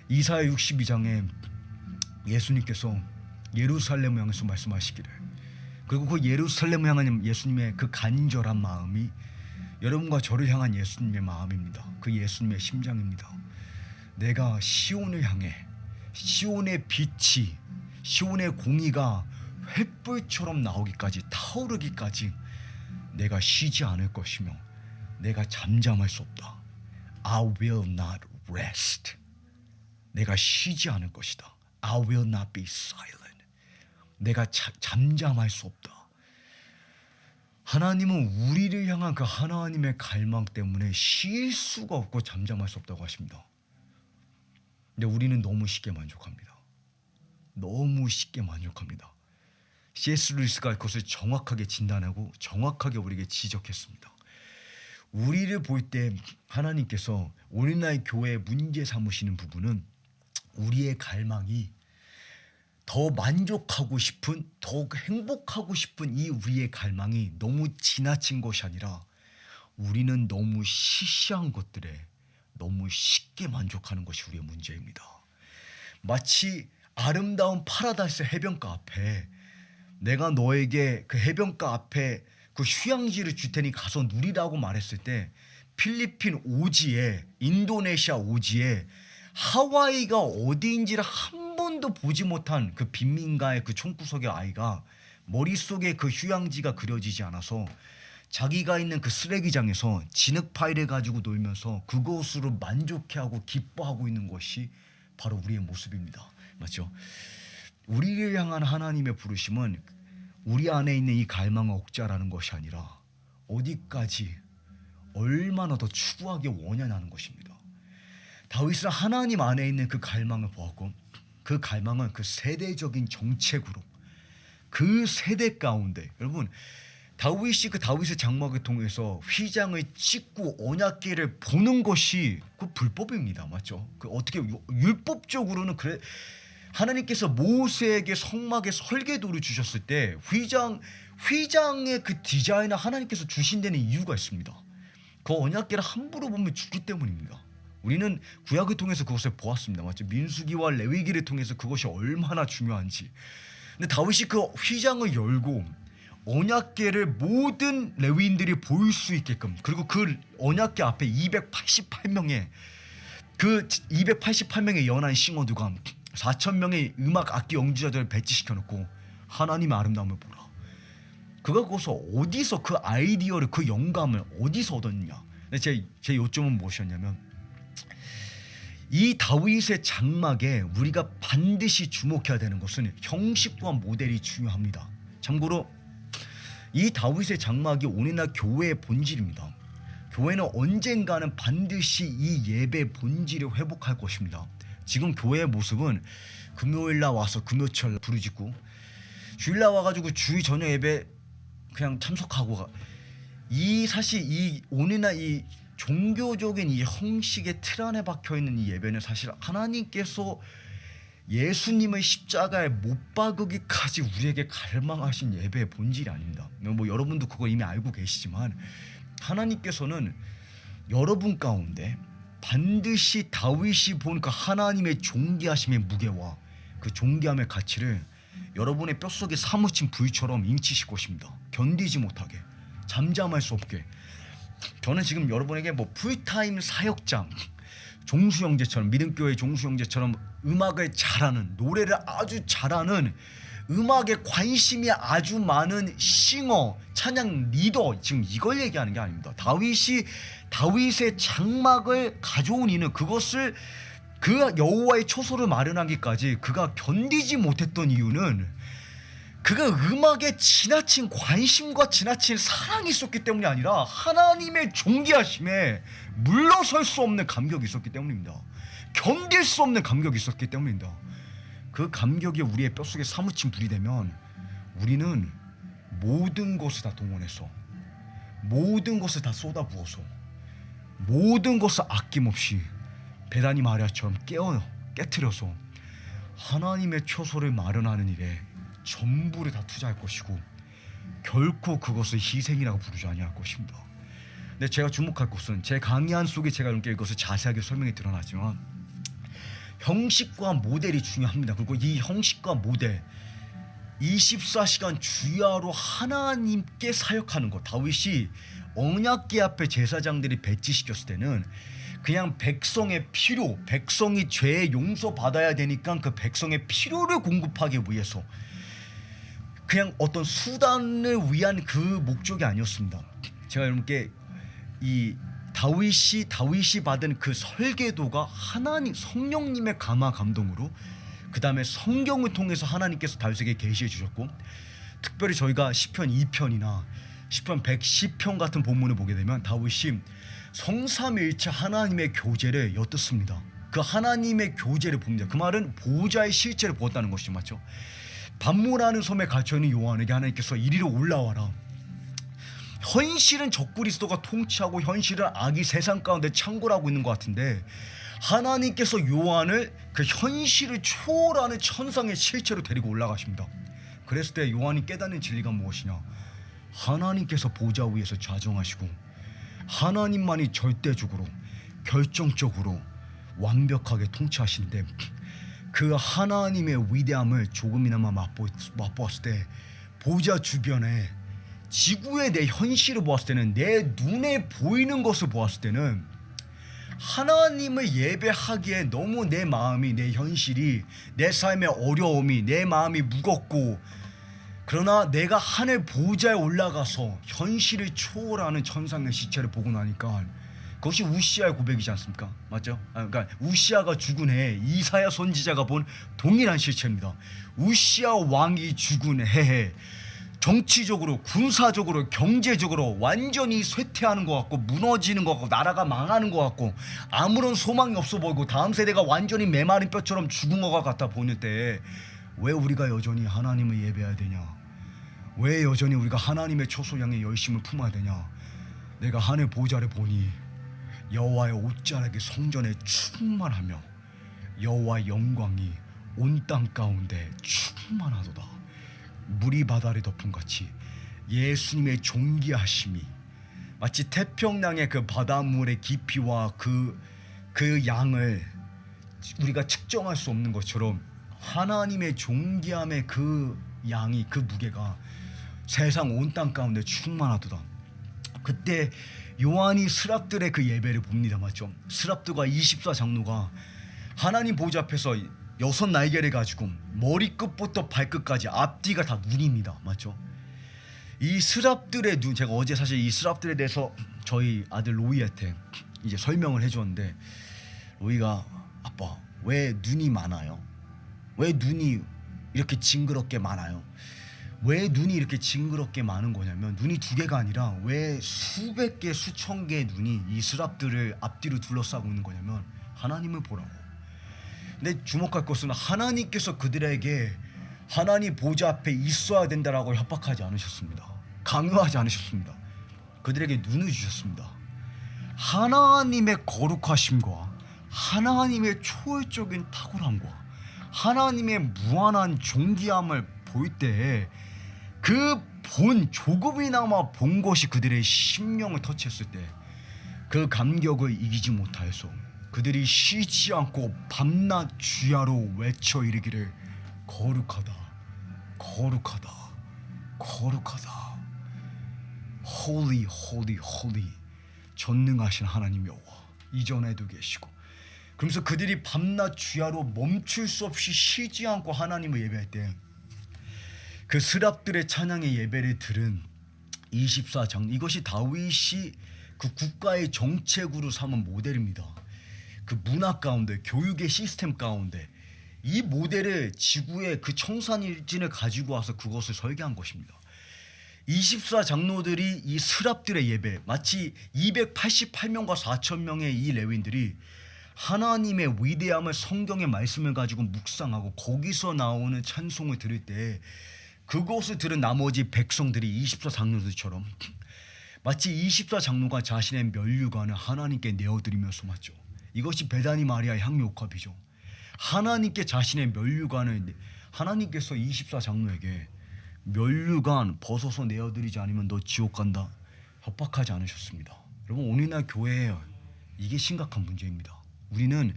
이사야 62장에 예수님께서 예루살렘을 향해서 말씀하시기를, 그리고 그 예루살렘을 향한 예수님의 그 간절한 마음이 여러분과 저를 향한 예수님의 마음입니다. 그 예수님의 심장입니다. 내가 시온을 향해, 시온의 빛이, 시온의 공의가 횃불처럼 나오기까지, 타오르기까지 내가 쉬지 않을 것이며 내가 잠잠할 수 없다. I will not rest. 내가 쉬지 않을 것이다. I will not be silent. 내가 잠잠할 수 없다. 하나님은 우리를 향한 그 하나님의 갈망 때문에 쉴 수가 없고 잠잠할 수 없다고 하십니다. 근데 우리는 너무 쉽게 만족합니다. 너무 쉽게 만족합니다. C.S. 루이스가 그것을 정확하게 진단하고 정확하게 우리에게 지적했습니다. 우리를 볼 때 하나님께서 오늘날 교회에 문제 삼으시는 부분은 우리의 갈망이 더 만족하고 싶은, 더 행복하고 싶은 이 우리의 갈망이 너무 지나친 것이 아니라 우리는 너무 시시한 것들에 너무 쉽게 만족하는 것이 우리의 문제입니다. 마치 아름다운 파라다이스 해변가 앞에 내가 너에게 그 해변가 앞에 그 휴양지를 줄 테니 가서 누리라고 말했을 때 필리핀 오지에, 인도네시아 오지에 하와이가 어디인지를 한 번도 보지 못한 그 빈민가의 그 총구석의 아이가 머릿속에 그 휴양지가 그려지지 않아서 자기가 있는 그 쓰레기장에서 진흙 파일을 가지고 놀면서 그것으로 만족해하고 기뻐하고 있는 것이 바로 우리의 모습입니다. 맞죠? 우리를 향한 하나님의 부르심은 우리 안에 있는 이 갈망을 억제하라는 것이 아니라 어디까지 얼마나 더 추구하기 원하냐는 것입니다. 다윗은 하나님 안에 있는 그 갈망을 보았고 그 갈망은 그 세대적인 정책으로 그 세대 가운데, 여러분 다윗이 그 다윗의 장막을 통해서 휘장을 찍고 언약궤를 보는 것이 그 불법입니다. 맞죠? 그 어떻게 율법적으로는 그래, 하나님께서 모세에게 성막의 설계도를 주셨을 때 휘장의 그 디자인을 하나님께서 주신 데는 이유가 있습니다. 그 언약궤를 함부로 보면 죽기 때문입니다. 우리는 구약을 통해서 그것을 보았습니다. 맞죠? 민수기와 레위기를 통해서 그것이 얼마나 중요한지. 근데 다윗이 그 휘장을 열고 언약궤를 모든 레위인들이 볼 수 있게끔, 그리고 그 언약궤 앞에 288명의 연한 싱어들과 4,000명의 음악 악기 연주자들을 배치시켜놓고 하나님의 아름다움을 보라. 그가 거기서 어디서 그 아이디어를, 그 영감을 어디서 얻었느냐. 근데 제 요점은 무엇이었냐면, 이 다윗의 장막에 우리가 반드시 주목해야 되는 것은 형식과 모델이 중요합니다. 참고로 이 다윗의 장막이 오늘날 교회의 본질입니다. 교회는 언젠가는 반드시 이 예배 본질을 회복할 것입니다. 지금 교회의 모습은 금요일날 와서 금요철 부르짖고 주일날 와가지고 주일 저녁 예배 그냥 참석하고 이 사실 이 오늘날 이 종교적인 이 형식의 틀 안에 박혀있는 이 예배는 사실 하나님께서 예수님의 십자가에 못 박으기까지 우리에게 갈망하신 예배의 본질이 아닙니다. 뭐 여러분도 그거 이미 알고 계시지만 하나님께서는 여러분 가운데 반드시 다윗이 본 그 하나님의 존귀하심의 무게와 그 존귀함의 가치를 여러분의 뼛속에 사무친 불처럼 인치실 것입니다. 견디지 못하게, 잠잠할 수 없게. 저는 지금 여러분에게 뭐 풀타임 사역장, 종수 형제처럼, 믿음교회 종수 형제처럼 음악을 잘하는, 노래를 아주 잘하는, 음악에 관심이 아주 많은 싱어, 찬양 리더, 지금 이걸 얘기하는 게 아닙니다. 다윗의 장막을 가져온 이는 그것을 그 여호와의 초소를 마련하기까지 그가 견디지 못했던 이유는 그가 음악에 지나친 관심과 지나친 사랑이 있었기 때문이 아니라 하나님의 존귀하심에 물러설 수 없는 감격이 있었기 때문입니다. 견딜 수 없는 감격이 있었기 때문입니다. 그 감격이 우리의 뼛속에 사무친 불이 되면 우리는 모든 것을 다 동원해서, 모든 것을 다 쏟아부어서, 모든 것을 아낌없이 베다니 마리아처럼 깨트려서 하나님의 초소를 마련하는 일에 전부를 다 투자할 것이고 결코 그것을 희생이라고 부르지 아니할 것입니다. 근데 제가 주목할 것은 제 강의안 속에 제가 이렇게 이것을 자세하게 설명이 드러나지만 형식과 모델이 중요합니다. 그리고 이 형식과 모델 24시간 주야로 하나님께 사역하는 것. 다윗이 언약궤 앞에 제사장들이 배치시켰을 때는 그냥 백성의 필요, 백성이 죄의 용서받아야 되니까 그 백성의 필요를 공급하기 위해서 그냥 어떤 수단을 위한 그 목적이 아니었습니다. 제가 여러분께 이 다윗이 받은 그 설계도가 하나님 성령님의 감화 감동으로 그 다음에 성경을 통해서 하나님께서 다윗에게 계시해 주셨고 특별히 저희가 시편 2편이나 시편 110편 같은 본문을 보게 되면 다윗이 성삼일체 하나님의 교제를 엿듣습니다. 그 하나님의 교제를 봅니다. 그 말은 보호자의 실체를 보았다는 것이죠. 맞죠? 반모라는 섬에 갇혀있는 요한에게 하나님께서 이리로 올라와라. 현실은 적그리스도가 통치하고 현실은 악이 세상 가운데 창궐하고 있는 것 같은데 하나님께서 요한을 그 현실을 초월하는 천상의 실체로 데리고 올라가십니다. 그랬을 때 요한이 깨닫는 진리가 무엇이냐? 하나님께서 보좌 위에서 좌정하시고 하나님만이 절대적으로 결정적으로 완벽하게 통치하시는데 그 하나님의 위대함을 조금이나마 맛보았을 때 보좌 주변에 지구의 내 현실을 보았을 때는 내 눈에 보이는 것을 보았을 때는 하나님을 예배하기에 너무 내 마음이 내 현실이 내 삶의 어려움이 내 마음이 무겁고 그러나 내가 하늘 보좌에 올라가서 현실을 초월하는 천상의 시체를 보고 나니까 그것이 우시아의 고백이지 않습니까? 맞죠? 그러니까 우시아가 죽은 해에 이사야 선지자가 본 동일한 실체입니다. 우시아 왕이 죽은 해에 정치적으로 군사적으로 경제적으로 완전히 쇠퇴하는 것 같고 무너지는 것 같고 나라가 망하는 것 같고 아무런 소망이 없어 보이고 다음 세대가 완전히 메마른 뼈처럼 죽은 것 같아 보일 때 왜 우리가 여전히 하나님을 예배해야 되냐? 왜 여전히 우리가 하나님의 초소 향해 열심을 품어야 되냐? 내가 하늘 보좌를 보니 여호와의 옷자락이 성전에 충만하며 여호와의 영광이 온 땅 가운데 충만하도다. 물이 바다를 덮은 같이 예수님의 존귀하심이 마치 태평양의 그 바닷물의 깊이와 그 양을 우리가 측정할 수 없는 것처럼 하나님의 존귀함의 그 양이 그 무게가 세상 온 땅 가운데 충만하도다. 그때 요한이 스랍들의 그 예배를 봅니다. 맞죠? 스랍들과 24장로가 하나님 보좌 앞에서 6 날개를 가지고 머리끝부터 발끝까지 앞뒤가 다 눈입니다. 맞죠? 이 스랍들의 눈, 제가 어제 사실 이 스랍들에 대해서 저희 아들 로이한테 이제 설명을 해줬는데 로이가 아빠 왜 눈이 많아요? 왜 눈이 이렇게 징그럽게 많아요? 왜 눈이 이렇게 징그럽게 많은 거냐면 눈이 두 개가 아니라 왜 수백 개 수천 개의 눈이 이 스랍들을 앞뒤로 둘러싸고 있는 거냐면 하나님을 보라고. 근데 주목할 것은 하나님께서 그들에게 하나님 보좌 앞에 있어야 된다라고 협박하지 않으셨습니다. 강요하지 않으셨습니다. 그들에게 눈을 주셨습니다. 하나님의 거룩하심과 하나님의 초월적인 탁월함과 하나님의 무한한 존귀함을 볼 때에 그 본 조금이나마 본 것이 그들의 심령을 터치했을 때 그 감격을 이기지 못하여서 그들이 쉬지 않고 밤낮 주야로 외쳐 이르기를 거룩하다 거룩하다 거룩하다 Holy Holy Holy 전능하신 하나님 여호와 이전에도 계시고, 그러면서 그들이 밤낮 주야로 멈출 수 없이 쉬지 않고 하나님을 예배할 때 그 스랍들의 찬양의 예배를 들은 24장로, 이것이 다윗이 그 국가의 정책으로 삼은 모델입니다. 그 문화 가운데, 교육의 시스템 가운데 이 모델을 지구의 그 청산일진을 가지고 와서 그것을 설계한 것입니다. 24장로들이 이 스랍들의 예배, 마치 288명과 4,000명의 이 레위인들이 하나님의 위대함을, 성경의 말씀을 가지고 묵상하고 거기서 나오는 찬송을 들을 때 그것을 들은 나머지 백성들이 24장로들처럼 마치 24장로가 자신의 면류관을 하나님께 내어드리면서 맞죠. 이것이 베다니 마리아의 향유옥합이죠. 하나님께 자신의 면류관을, 하나님께서 24장로에게 면류관 벗어서 내어드리지 않으면 너 지옥 간다 협박하지 않으셨습니다. 여러분, 오늘날 교회에 이게 심각한 문제입니다. 우리는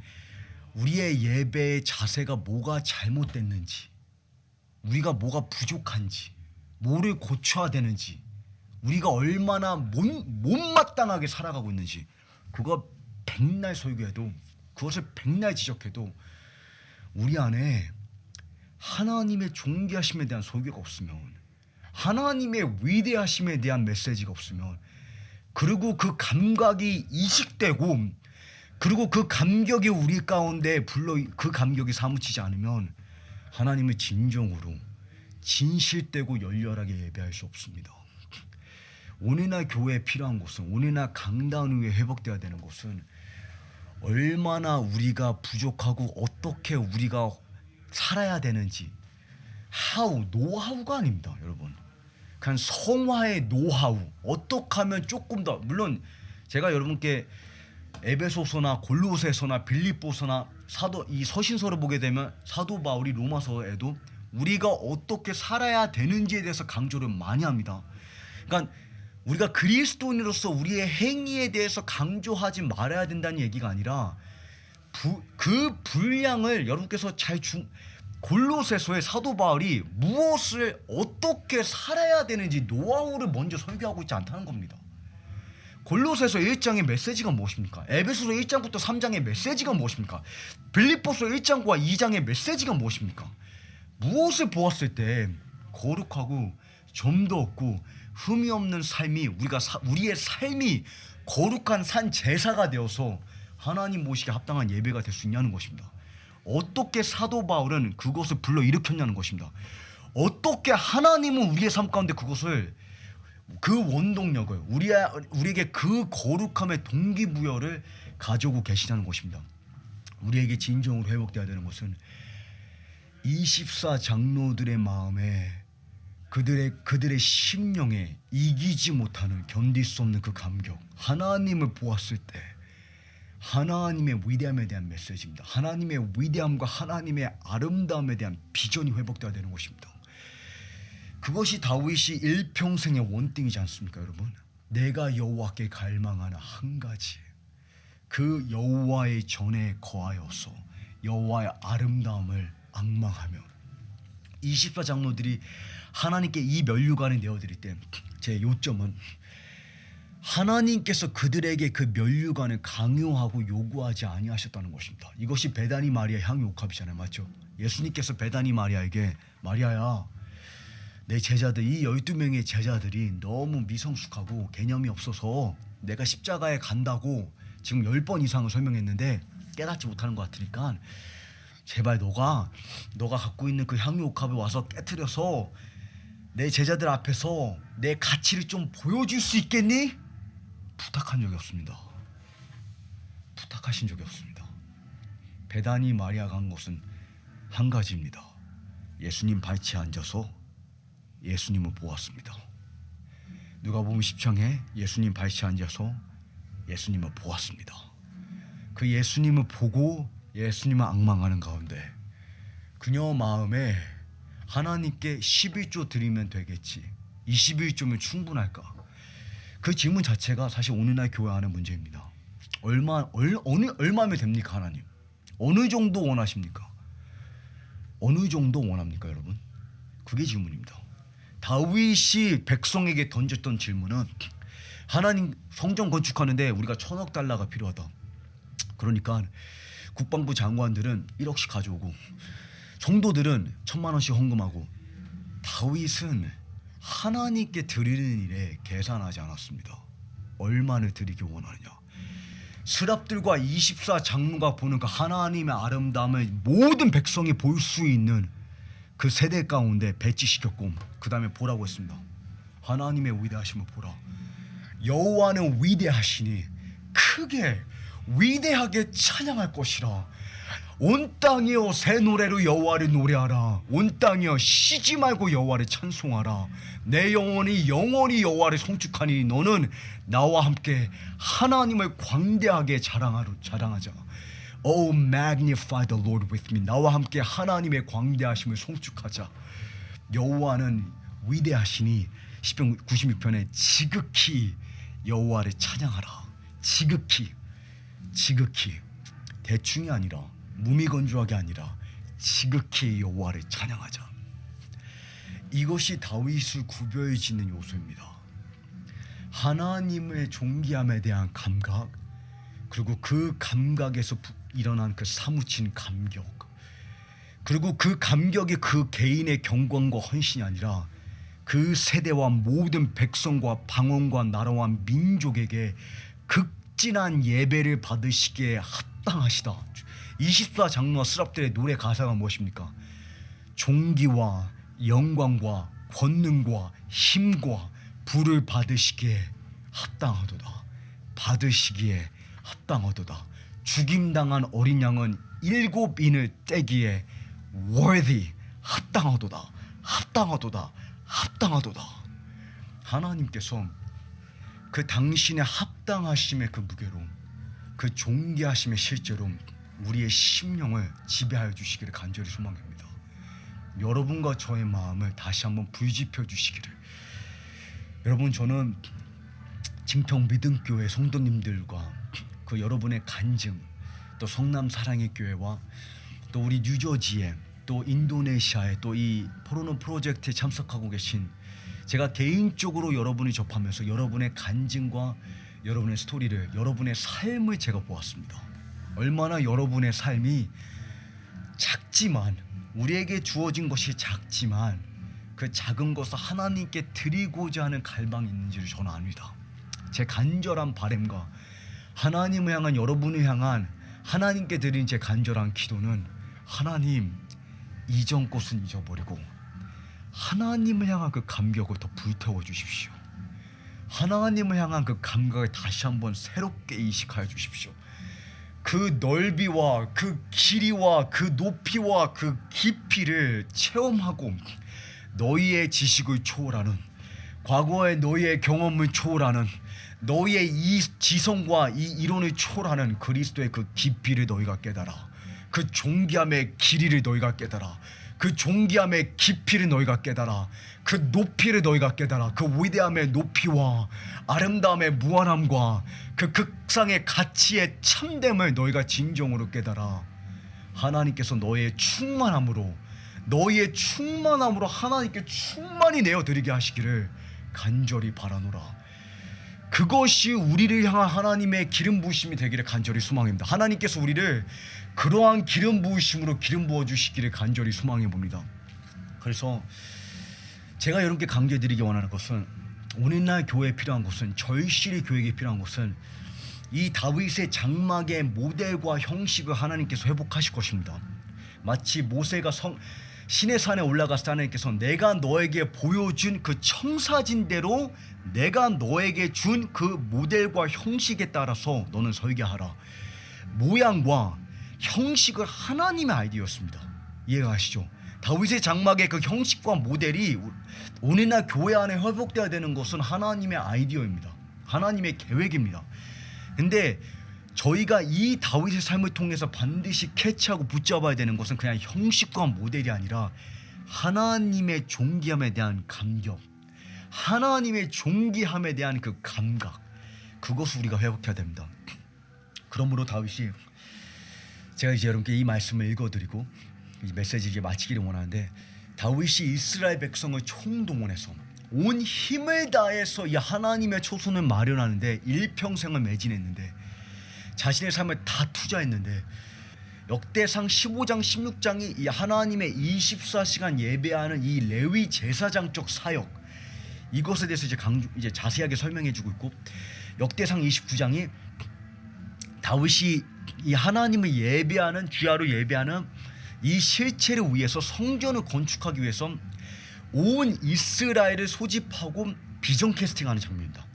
우리의 예배의 자세가 뭐가 잘못됐는지, 우리가 뭐가 부족한지, 뭐를 고쳐야 되는지, 우리가 얼마나 못마땅하게 살아가고 있는지, 그거 백날 설교해도, 그것을 백날 지적해도 우리 안에 하나님의 존귀하심에 대한 설교가 없으면, 하나님의 위대하심에 대한 메시지가 없으면, 그리고 그 감각이 이식되고, 그리고 그 감격이 우리 가운데 그 감격이 사무치지 않으면 하나님을 진정으로 진실되고 열렬하게 예배할 수 없습니다. 오늘날 교회에 필요한 것은, 오늘날 강단 후에 회복되어야 되는 것은 얼마나 우리가 부족하고 어떻게 우리가 살아야 되는지, 노하우가 아닙니다, 여러분. 그냥 성화의 노하우, 어떻게 하면 조금 더, 물론 제가 여러분께 에베소서나 골로새서나 빌립보서나 이 서신서를 보게 되면 사도 바울이 로마서에도 우리가 어떻게 살아야 되는지에 대해서 강조를 많이 합니다. 그러니까 우리가 그리스도인으로서 우리의 행위에 대해서 강조하지 말아야 된다는 얘기가 아니라 그 분량을 여러분께서 골로새서의 사도 바울이 무엇을 어떻게 살아야 되는지 노하우를 먼저 설교하고 있지 않다는 겁니다. 골로새서 1장의 메시지가 무엇입니까? 에베소서 1장부터 3장의 메시지가 무엇입니까? 빌립보서 1장과 2장의 메시지가 무엇입니까? 무엇을 보았을 때 거룩하고 점도 없고 흠이 없는 삶이, 우리의 삶이 거룩한 산 제사가 되어서 하나님 모시기에 합당한 예배가 될 수 있냐는 것입니다. 어떻게 사도 바울은 그것을 불러일으켰냐는 것입니다. 어떻게 하나님은 우리의 삶 가운데 그것을, 그 원동력을, 우리에게 그 거룩함의 동기부여를 가져오고 계시다는 것입니다. 우리에게 진정으로 회복되어야 되는 것은 24장로들의 마음에, 그들의 심령에 이기지 못하는, 견딜 수 없는 그 감격, 하나님을 보았을 때 하나님의 위대함에 대한 메시지입니다. 하나님의 위대함과 하나님의 아름다움에 대한 비전이 회복되어야 되는 것입니다. 그것이 다윗이 일평생의 원띵이지 않습니까, 여러분? 내가 여호와께 갈망하는 한 가지, 그 여호와의 전에 거하여서 여호와의 아름다움을 앙망하며, 24장로들이 하나님께 이 면류관을 내어드릴 때 제 요점은 하나님께서 그들에게 그 면류관을 강요하고 요구하지 아니하셨다는 것입니다. 이것이 베다니 마리아 향유옥합이잖아요, 맞죠? 예수님께서 베다니 마리아에게, 마리아야, 내 제자들, 이 12명의 제자들이 너무 미성숙하고 개념이 없어서 내가 십자가에 간다고 지금 10번 이상을 설명했는데 깨닫지 못하는 것 같으니까 제발 너가 갖고 있는 그 향유옥합을 와서 깨트려서 내 제자들 앞에서 내 가치를 좀 보여줄 수 있겠니? 부탁한 적이 없습니다. 부탁하신 적이 없습니다. 베다니 마리아가 한 것은 한 가지입니다. 예수님 발치에 앉아서 예수님을 보았습니다. 누가복음 10장에 예수님 발치에 앉아서 예수님을 보았습니다. 그 예수님을 보고 예수님을 앙망하는 가운데 그녀 마음에 하나님께 11조 드리면 되겠지, 21조면 충분할까? 그 질문 자체가 사실 오늘날 교회 안의 문제입니다. 얼마면 됩니까? 하나님 어느 정도 원하십니까? 어느 정도 원합니까 여러분? 그게 질문입니다. 다윗이 백성에게 던졌던 질문은 하나님 성전 건축하는데 우리가 1,000억 달러가 필요하다. 그러니까 국방부 장관들은 1억씩 가져오고 성도들은 1,000만 원씩 헌금하고, 다윗은 하나님께 드리는 일에 계산하지 않았습니다. 얼마를 드리기 원하느냐. 스랍들과 24 장로가 보는 그 하나님의 아름다움을 모든 백성이 볼 수 있는 그 세대 가운데 배치시켰고, 그 다음에 보라고 했습니다. 하나님의 위대하심을 보라. 여호와는 위대하시니 크게 위대하게 찬양할 것이라. 온 땅이여 새 노래로 여호와를 노래하라. 온 땅이여 쉬지 말고 여호와를 찬송하라. 내 영혼이 영원히 여호와를 송축하니 너는 나와 함께 하나님을 광대하게 자랑하자. Oh magnify the Lord with me. 나와 함께 하나님의 광대하심을 송축하자. 여호와는 위대하시니 시편 96편에 지극히 여호와를 찬양하라. 지극히 대충이 아니라 무미건조하게 아니라 지극히 여호와를 찬양하자. 이것이 다윗을 구별짓는 요소입니다. 하나님의 존귀함에 대한 감각, 그리고 그 감각에서 일어난 그 사무친 감격, 그리고 그 감격이 그 개인의 경건과 헌신이 아니라 그 세대와 모든 백성과 방언과 나라와 민족에게 극진한 예배를 받으시기에 합당하시다. 24 장로와 스랍들의 노래 가사가 무엇입니까? 존귀와 영광과 권능과 힘과 부를 받으시기에 합당하도다. 받으시기에 합당하도다. 죽임당한 어린 양은 7인을 떼기에 worthy, 합당하도다. 하나님께서 그 당신의 합당하심의 그 무게로, 그 존귀하심의 실제로 우리의 심령을 지배하여 주시기를 간절히 소망합니다. 여러분과 저의 마음을 다시 한번 불지펴 주시기를. 여러분, 저는 진평 믿음교회 성도님들과 그 여러분의 간증, 또 성남 사랑의 교회와 또 우리 뉴저지에, 또 인도네시아에, 또 이 포로노 프로젝트에 참석하고 계신, 제가 개인적으로 여러분을 접하면서 여러분의 간증과 여러분의 스토리를, 여러분의 삶을 제가 보았습니다. 얼마나 여러분의 삶이 작지만, 우리에게 주어진 것이 작지만 그 작은 것을 하나님께 드리고자 하는 갈망이 있는지를 저는 압니다. 제 간절한 바람과 하나님을 향한, 여러분을 향한 하나님께 드린 제 간절한 기도는, 하나님, 이전 것은 잊어버리고 하나님을 향한 그 감격을 더 불태워 주십시오. 하나님을 향한 그 감각을 다시 한번 새롭게 이식하여 주십시오. 그 넓이와 그 길이와 그 높이와 그 깊이를 체험하고 너희의 지식을 초월하는, 과거의 너희의 경험을 초월하는, 너희의 이 지성과 이 이론을 초월하는 그리스도의 그 깊이를 너희가 깨달아. 그 존귀함의 길이를 너희가 깨달아. 그 존귀함의 깊이를 너희가 깨달아. 그 높이를 너희가 깨달아. 그 위대함의 높이와 아름다움의 무한함과 그 극상의 가치의 참됨을 너희가 진정으로 깨달아. 하나님께서 너희의 충만함으로 하나님께 충만히 내어드리게 하시기를 간절히 바라노라. 그것이 우리를 향한 하나님의 기름 부으심이 되기를 간절히 소망합니다. 하나님께서 우리를 그러한 기름 부으심으로 기름 부어 주시기를 간절히 소망해 봅니다. 그래서 제가 여러분께 강조해 드리기 원하는 것은, 오늘날 교회에 필요한 것은, 절실히 교회에 필요한 것은 이 다윗의 장막의 모델과 형식을 하나님께서 회복하실 것입니다. 마치 모세가 신의 산에 올라가서 하나님께서 내가 너에게 보여준 그 청사진대로 내가 너에게 준 그 모델과 형식에 따라서 너는 설계하라. 모양과 형식을 하나님의 아이디어였습니다. 이해가 가시죠? 다윗의 장막의 그 형식과 모델이 오늘날 교회 안에 회복되어야 되는 것은 하나님의 아이디어입니다. 하나님의 계획입니다. 근데 저희가 이 다윗의 삶을 통해서 반드시 캐치하고 붙잡아야 되는 것은 그냥 형식과 모델이 아니라 하나님의 존귀함에 대한 감격, 하나님의 존귀함에 대한 그 감각, 그것을 우리가 회복해야 됩니다. 그러므로 다윗이, 제가 이제 여러분께 이 말씀을 읽어드리고 이 메시지 이제 마치기를 원하는데, 다윗이 이스라엘 백성을 총동원해서 온 힘을 다해서 이 하나님의 초소를 마련하는데 일평생을 매진했는데, 자신의 삶을 다 투자했는데, 역대상 15장 16장이 이 하나님의 24시간 예배하는 이 레위 제사장적 사역, 이것에 대해서 이제 자세하게 설명해주고 있고, 역대상 29장이 다윗이 이 하나님을 예배하는, 주야로 예배하는 이 실체를 위해서 성전을 건축하기 위해서 온 이스라엘을 소집하고 비전 캐스팅하는 장면입니다.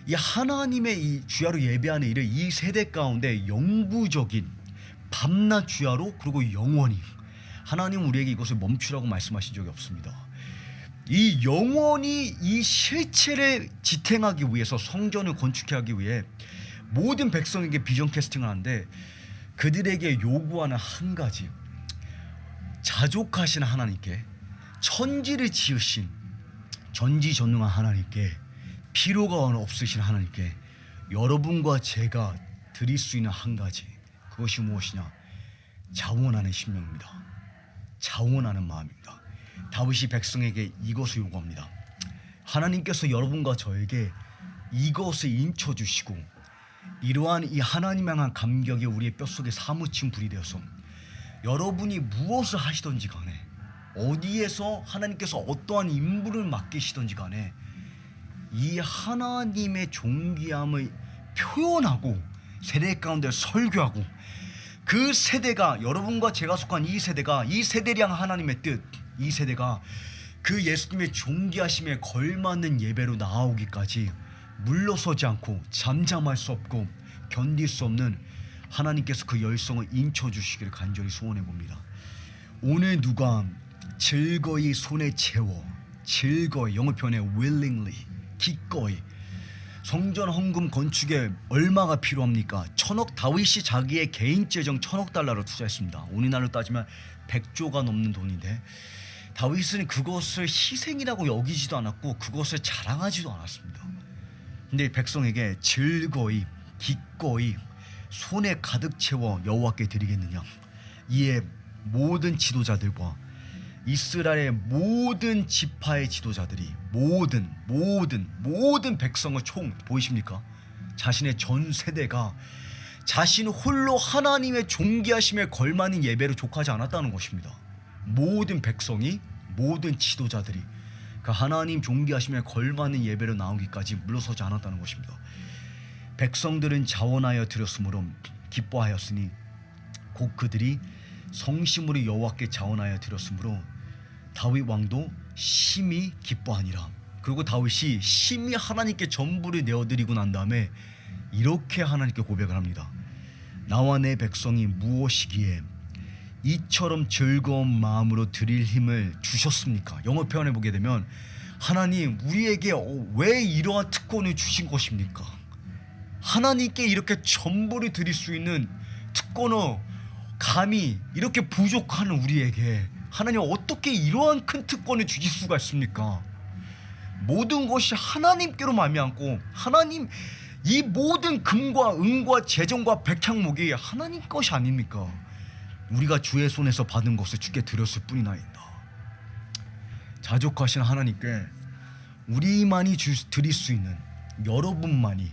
이 하나님의 이 주야로 예배하는 일을 이 세대 가운데 영구적인 밤낮 주야로, 그리고 영원히, 하나님 우리에게 이것을 멈추라고 말씀하신 적이 없습니다. 이 영원히 이 실체를 지탱하기 위해서 성전을 건축하기 위해 모든 백성에게 비전 캐스팅을 하는데, 그들에게 요구하는 한 가지, 자족하신 하나님께, 천지를 지으신 전지전능한 하나님께, 필요가 없으신 하나님께 여러분과 제가 드릴 수 있는 한 가지, 그것이 무엇이냐? 자원하는 심령입니다. 자원하는 마음입니다. 다윗이 백성에게 이것을 요구합니다. 하나님께서 여러분과 저에게 이것을 인쳐주시고, 이러한 이 하나님 향한 감격이 우리의 뼛속에 사무친 불이 되어서 여러분이 무엇을 하시던지 간에, 어디에서 하나님께서 어떠한 임무를 맡기시던지 간에 이 하나님의 존귀함을 표현하고 세대 가운데 설교하고, 그 세대가, 여러분과 제가 속한 이 세대가, 이 세대를 향한 하나님의 뜻, 이 세대가 그 예수님의 존귀하심에 걸맞는 예배로 나아오기까지 물러서지 않고 잠잠할 수 없고 견딜 수 없는 하나님께서 그 열성을 인쳐주시기를 간절히 소원해 봅니다. 오늘 누가 즐거이 손에 채워, 즐거이, 영어 표현에 willingly, 기꺼이, 성전 헌금 건축에 얼마가 필요합니까? 다윗이 자기의 개인 재정 1,000억 달러를 투자했습니다. 오늘날로 따지면 100조가 넘는 돈인데, 다윗은 그것을 희생이라고 여기지도 않았고 그것을 자랑하지도 않았습니다. 근데 백성에게 즐거이, 기꺼이, 손에 가득 채워 여호와께 드리겠느냐? 이에 모든 지도자들과 이스라엘의 모든 지파의 지도자들이, 모든 백성을 보이십니까? 자신의 전 세대가 자신 홀로 하나님의 존귀하심에 걸맞는 예배로 족하지 않았다는 것입니다. 모든 백성이, 모든 지도자들이 그 하나님 존귀하심에 걸맞는 예배로 나오기까지 물러서지 않았다는 것입니다. 백성들은 자원하여 드렸으므로 기뻐하였으니 곧 그들이 성심으로 여호와께 자원하여 드렸으므로 다윗 왕도 심히 기뻐하니라. 그리고 다윗이 심히 하나님께 전부를 내어드리고 난 다음에 이렇게 하나님께 고백을 합니다. 나와 내 백성이 무엇이기에 이처럼 즐거운 마음으로 드릴 힘을 주셨습니까? 영어 표현해 보게 되면, 하나님 우리에게 왜 이러한 특권을 주신 것입니까? 하나님께 이렇게 전부를 드릴 수 있는 특권을 감히 이렇게 부족한 우리에게 하나님 어떻게 이러한 큰 특권을 주실 수가 있습니까? 모든 것이 하나님께로 말미암고, 하나님, 이 모든 금과 은과 재정과 백향목이 하나님 것이 아닙니까? 우리가 주의 손에서 받은 것을 주께 드렸을 뿐이나이다. 자족하신 하나님께 우리만이 드릴 수 있는, 여러분만이,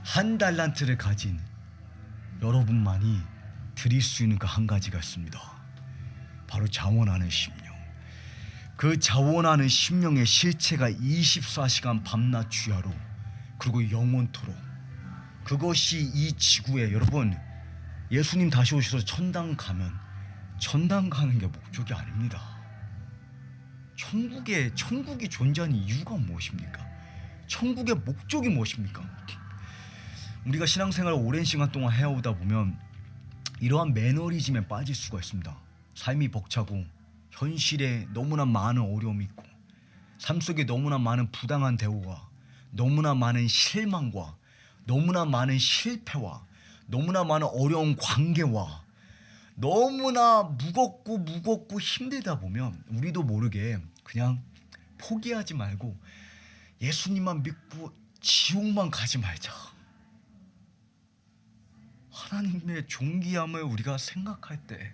한 달란트를 가진 여러분만이 드릴 수 있는 그 한 가지가 있습니다. 바로 자원하는 심령. 그 자원하는 심령의 실체가 24시간 밤낮 주야로, 그리고 영원토록, 그것이 이 지구에, 여러분 예수님 다시 오셔서 천당 가면 천당 가는 게 목적이 아닙니다. 천국이 존재하는 이유가 무엇입니까? 천국의 목적이 무엇입니까? 우리가 신앙생활을 오랜 시간 동안 해오다 보면 이러한 매너리즘에 빠질 수가 있습니다. 삶이 벅차고 현실에 너무나 많은 어려움이 있고 삶 속에 너무나 많은 부당한 대우와 너무나 많은 실망과 너무나 많은 실패와 너무나 많은 어려운 관계와 너무나 무겁고 힘들다 보면 우리도 모르게 그냥 포기하지 말고 예수님만 믿고 지옥만 가지 말자. 하나님의 존귀함을 우리가 생각할 때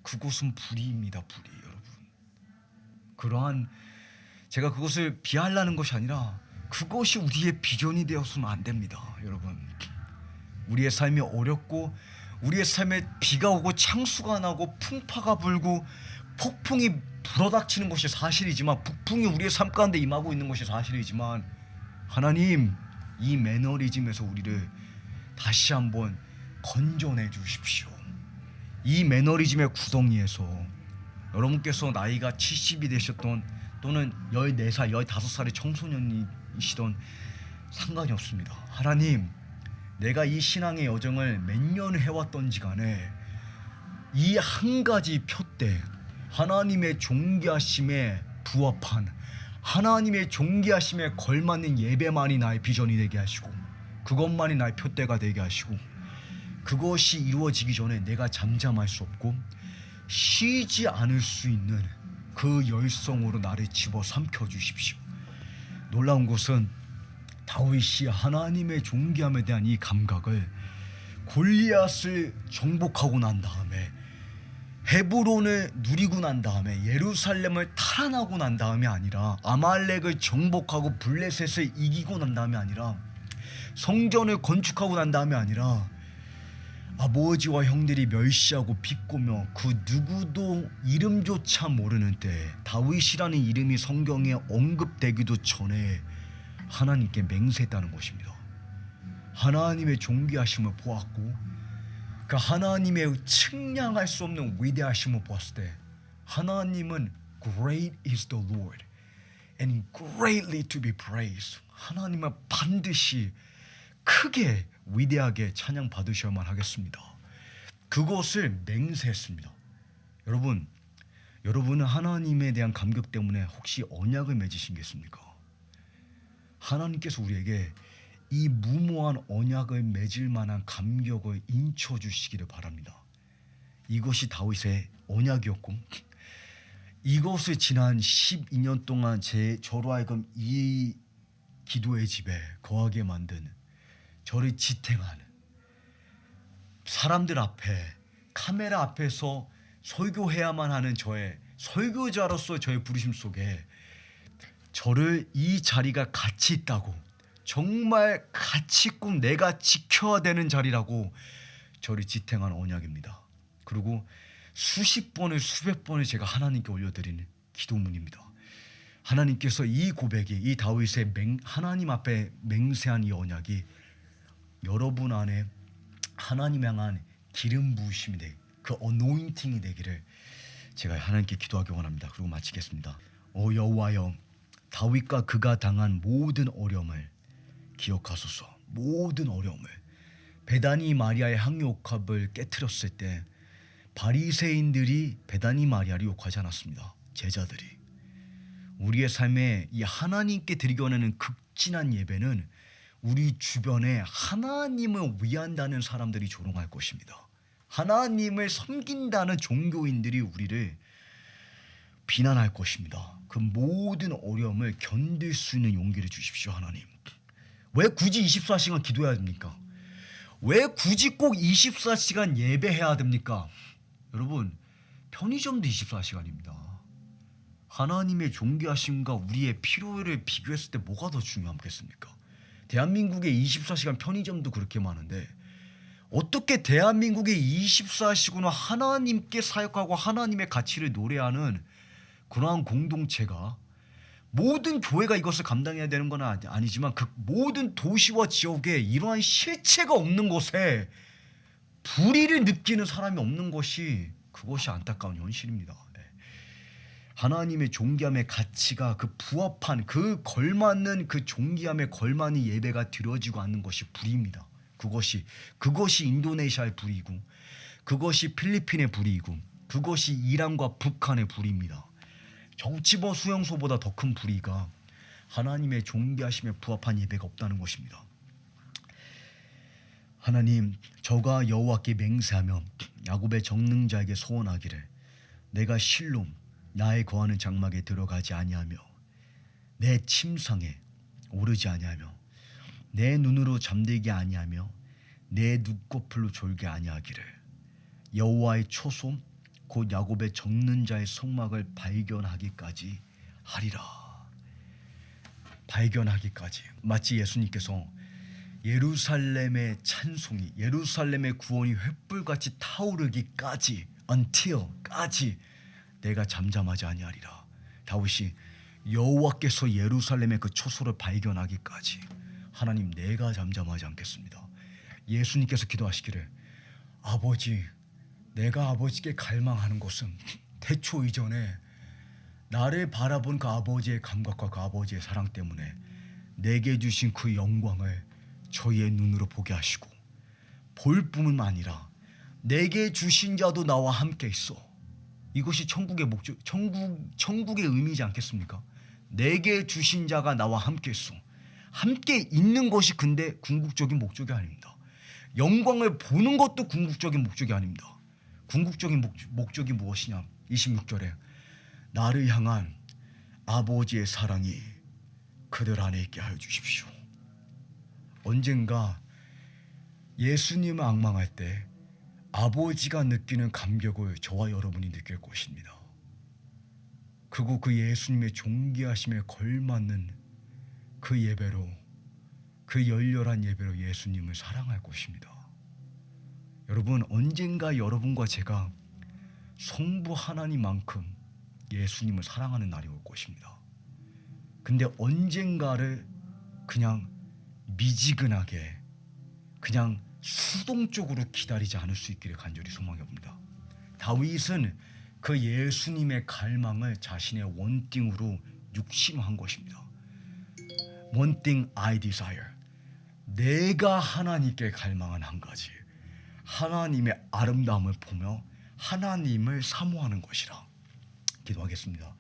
그곳은 불의입니다. 불의. 여러분, 그러한 제가 그것을 비하하려는 것이 아니라 그것이 우리의 비전이 되어서는 안 됩니다. 여러분, 우리의 삶이 어렵고 우리의 삶에 비가 오고 창수가 나고 풍파가 불고 폭풍이 불어닥치는 것이 사실이지만 북풍이 우리의 삶 가운데 임하고 있는 것이 사실이지만 하나님, 이 매너리즘에서 우리를 다시 한번 건져내 주십시오. 이 매너리즘의 구덩이에서 여러분께서 나이가 70이 되셨던 또는 14살, 15살의 청소년이시던 상관이 없습니다. 하나님, 내가 이 신앙의 여정을 몇 년 해왔던지 간에 이 한 가지 표대 하나님의 존귀하심에 부합한 하나님의 존귀하심에 걸맞는 예배만이 나의 비전이 되게 하시고 그것만이 나의 표대가 되게 하시고 그것이 이루어지기 전에 내가 잠잠할 수 없고 쉬지 않을 수 있는 그 열성으로 나를 집어삼켜 주십시오. 놀라운 것은 다윗이 하나님의 존귀함에 대한 이 감각을 골리앗을 정복하고 난 다음에 헤브론을 누리고 난 다음에 예루살렘을 탈환하고 난 다음이 아니라 아말렉을 정복하고 블레셋을 이기고 난 다음이 아니라 성전을 건축하고 난 다음이 아니라 아버지와 형들이 멸시하고 비꼬며 그 누구도 이름조차 모르는 때 다윗이라는 이름이 성경에 언급되기도 전에 하나님께 맹세했다는 것입니다. 하나님의 존귀하심을 보았고 그 하나님의 측량할 수 없는 위대하심을 보았을 때 하나님은 Great is the Lord and greatly to be praised. 하나님은 반드시 크게 위대하게 찬양 받으셔야만 하겠습니다. 그것을 맹세했습니다. 여러분은 하나님에 대한 감격 때문에 혹시 언약을 맺으신 게 있습니까? 하나님께서 우리에게 이 무모한 언약을 맺을 만한 감격을 인쳐 주시기를 바랍니다. 이것이 다윗의 언약이었고 이것을 지난 12년 동안 저로 하여금 이 기도의 집에 거하게 만든 저를 지탱하는 사람들 앞에 카메라 앞에서 설교해야만 하는 저의 설교자로서 저의 부르심 속에 저를 이 자리가 가치 있다고 정말 가치 있고 내가 지켜야 되는 자리라고 저를 지탱한 언약입니다. 그리고 수십 번을 수백 번을 제가 하나님께 올려드리는 기도문입니다. 하나님께서 이 고백이 이 다윗의 하나님 앞에 맹세한 이 언약이 여러분 안에 하나님 향한 기름 부으심이 그 어노인팅이 되기를 제가 하나님께 기도하기 원합니다. 그리고 마치겠습니다. 여호와여, 다윗과 그가 당한 모든 어려움을 기억하소서. 모든 어려움을. 베다니 마리아의 항욕합을 깨트렸을 때 바리새인들이 베다니 마리아를 욕하지 않았습니다. 제자들이. 우리의 삶에 이 하나님께 드리기 원하는 극진한 예배는 우리 주변에 하나님을 위한다는 사람들이 조롱할 것입니다. 하나님을 섬긴다는 종교인들이 우리를 비난할 것입니다. 그 모든 어려움을 견딜 수 있는 용기를 주십시오. 하나님. 왜 굳이 24시간 기도해야 됩니까? 왜 굳이 꼭 24시간 예배해야 됩니까? 여러분, 편의점도 24시간입니다. 하나님의 존귀하심과 우리의 필요를 비교했을 때 뭐가 더 중요하겠습니까? 대한민국의 24시간 편의점도 그렇게 많은데 어떻게 대한민국의 24시간을 하나님께 사역하고 하나님의 가치를 노래하는 그러한 공동체가 모든 교회가 이것을 감당해야 되는 건 아니지만 그 모든 도시와 지역에 이러한 실체가 없는 곳에 불의를 느끼는 사람이 없는 것이 그것이 안타까운 현실입니다. 하나님의 존귀함의 가치가 그 부합한 그 걸맞는 그 존귀함에 걸맞는 예배가 드려지고 않는 것이 불의입니다. 그것이 인도네시아의 불의이고 그것이 필리핀의 불의이고 그것이 이란과 북한의 불의입니다. 정치버 수용소보다 더 큰 불의가 하나님의 존귀하심에 부합한 예배가 없다는 것입니다. 하나님, 저가 여호와께 맹세하며 야곱의 정능자에게 소원하기를 내가 실로 나의 거하는 장막에 들어가지 아니하며 내 침상에 오르지 아니하며 내 눈으로 잠들게 아니하며 내 눈꺼풀로 졸게 아니하기를 여호와의 초소 곧 야곱의 정능자의 성막을 발견하기까지 하리라. 발견하기까지. 마치 예수님께서 예루살렘의 찬송이 예루살렘의 구원이 횃불같이 타오르기까지 until까지 내가 잠잠하지 아니하리라. 다윗이 여호와께서 예루살렘의 그 초소를 발견하기까지 하나님 내가 잠잠하지 않겠습니다. 예수님께서 기도하시기를 아버지 내가 아버지께 갈망하는 것은 태초 이전에 나를 바라본 그 아버지의 감각과 그 아버지의 사랑 때문에 내게 주신 그 영광을 저희의 눈으로 보게 하시고 볼 뿐만 아니라 내게 주신 자도 나와 함께 있어. 이것이 천국의 목적, 천국의 의미지 않겠습니까? 내게 주신 자가 나와 함께 있어. 함께 있는 것이 근데 궁극적인 목적이 아닙니다. 영광을 보는 것도 궁극적인 목적이 아닙니다. 궁극적인 목적이 무엇이냐? 26절에 나를 향한 아버지의 사랑이 그들 안에 있게 하여 주십시오. 언젠가 예수님을 앙망할 때 아버지가 느끼는 감격을 저와 여러분이 느낄 것입니다. 그리고 그 예수님의 존귀하심에 걸맞는 그 예배로 그 열렬한 예배로 예수님을 사랑할 것입니다. 여러분 언젠가 여러분과 제가 성부 하나님만큼 예수님을 사랑하는 날이 올 것입니다. 근데 언젠가를 그냥 미지근하게 그냥 수동적으로 기다리지 않을 수 있기를 간절히 소망해 봅니다. 다윗은 그 예수님의 갈망을 자신의 원띵으로 육신화한 것입니다. One thing I desire. 내가 하나님께 갈망한 한 가지. 하나님의 아름다움을 보며 하나님을 사모하는 것이라. 기도하겠습니다.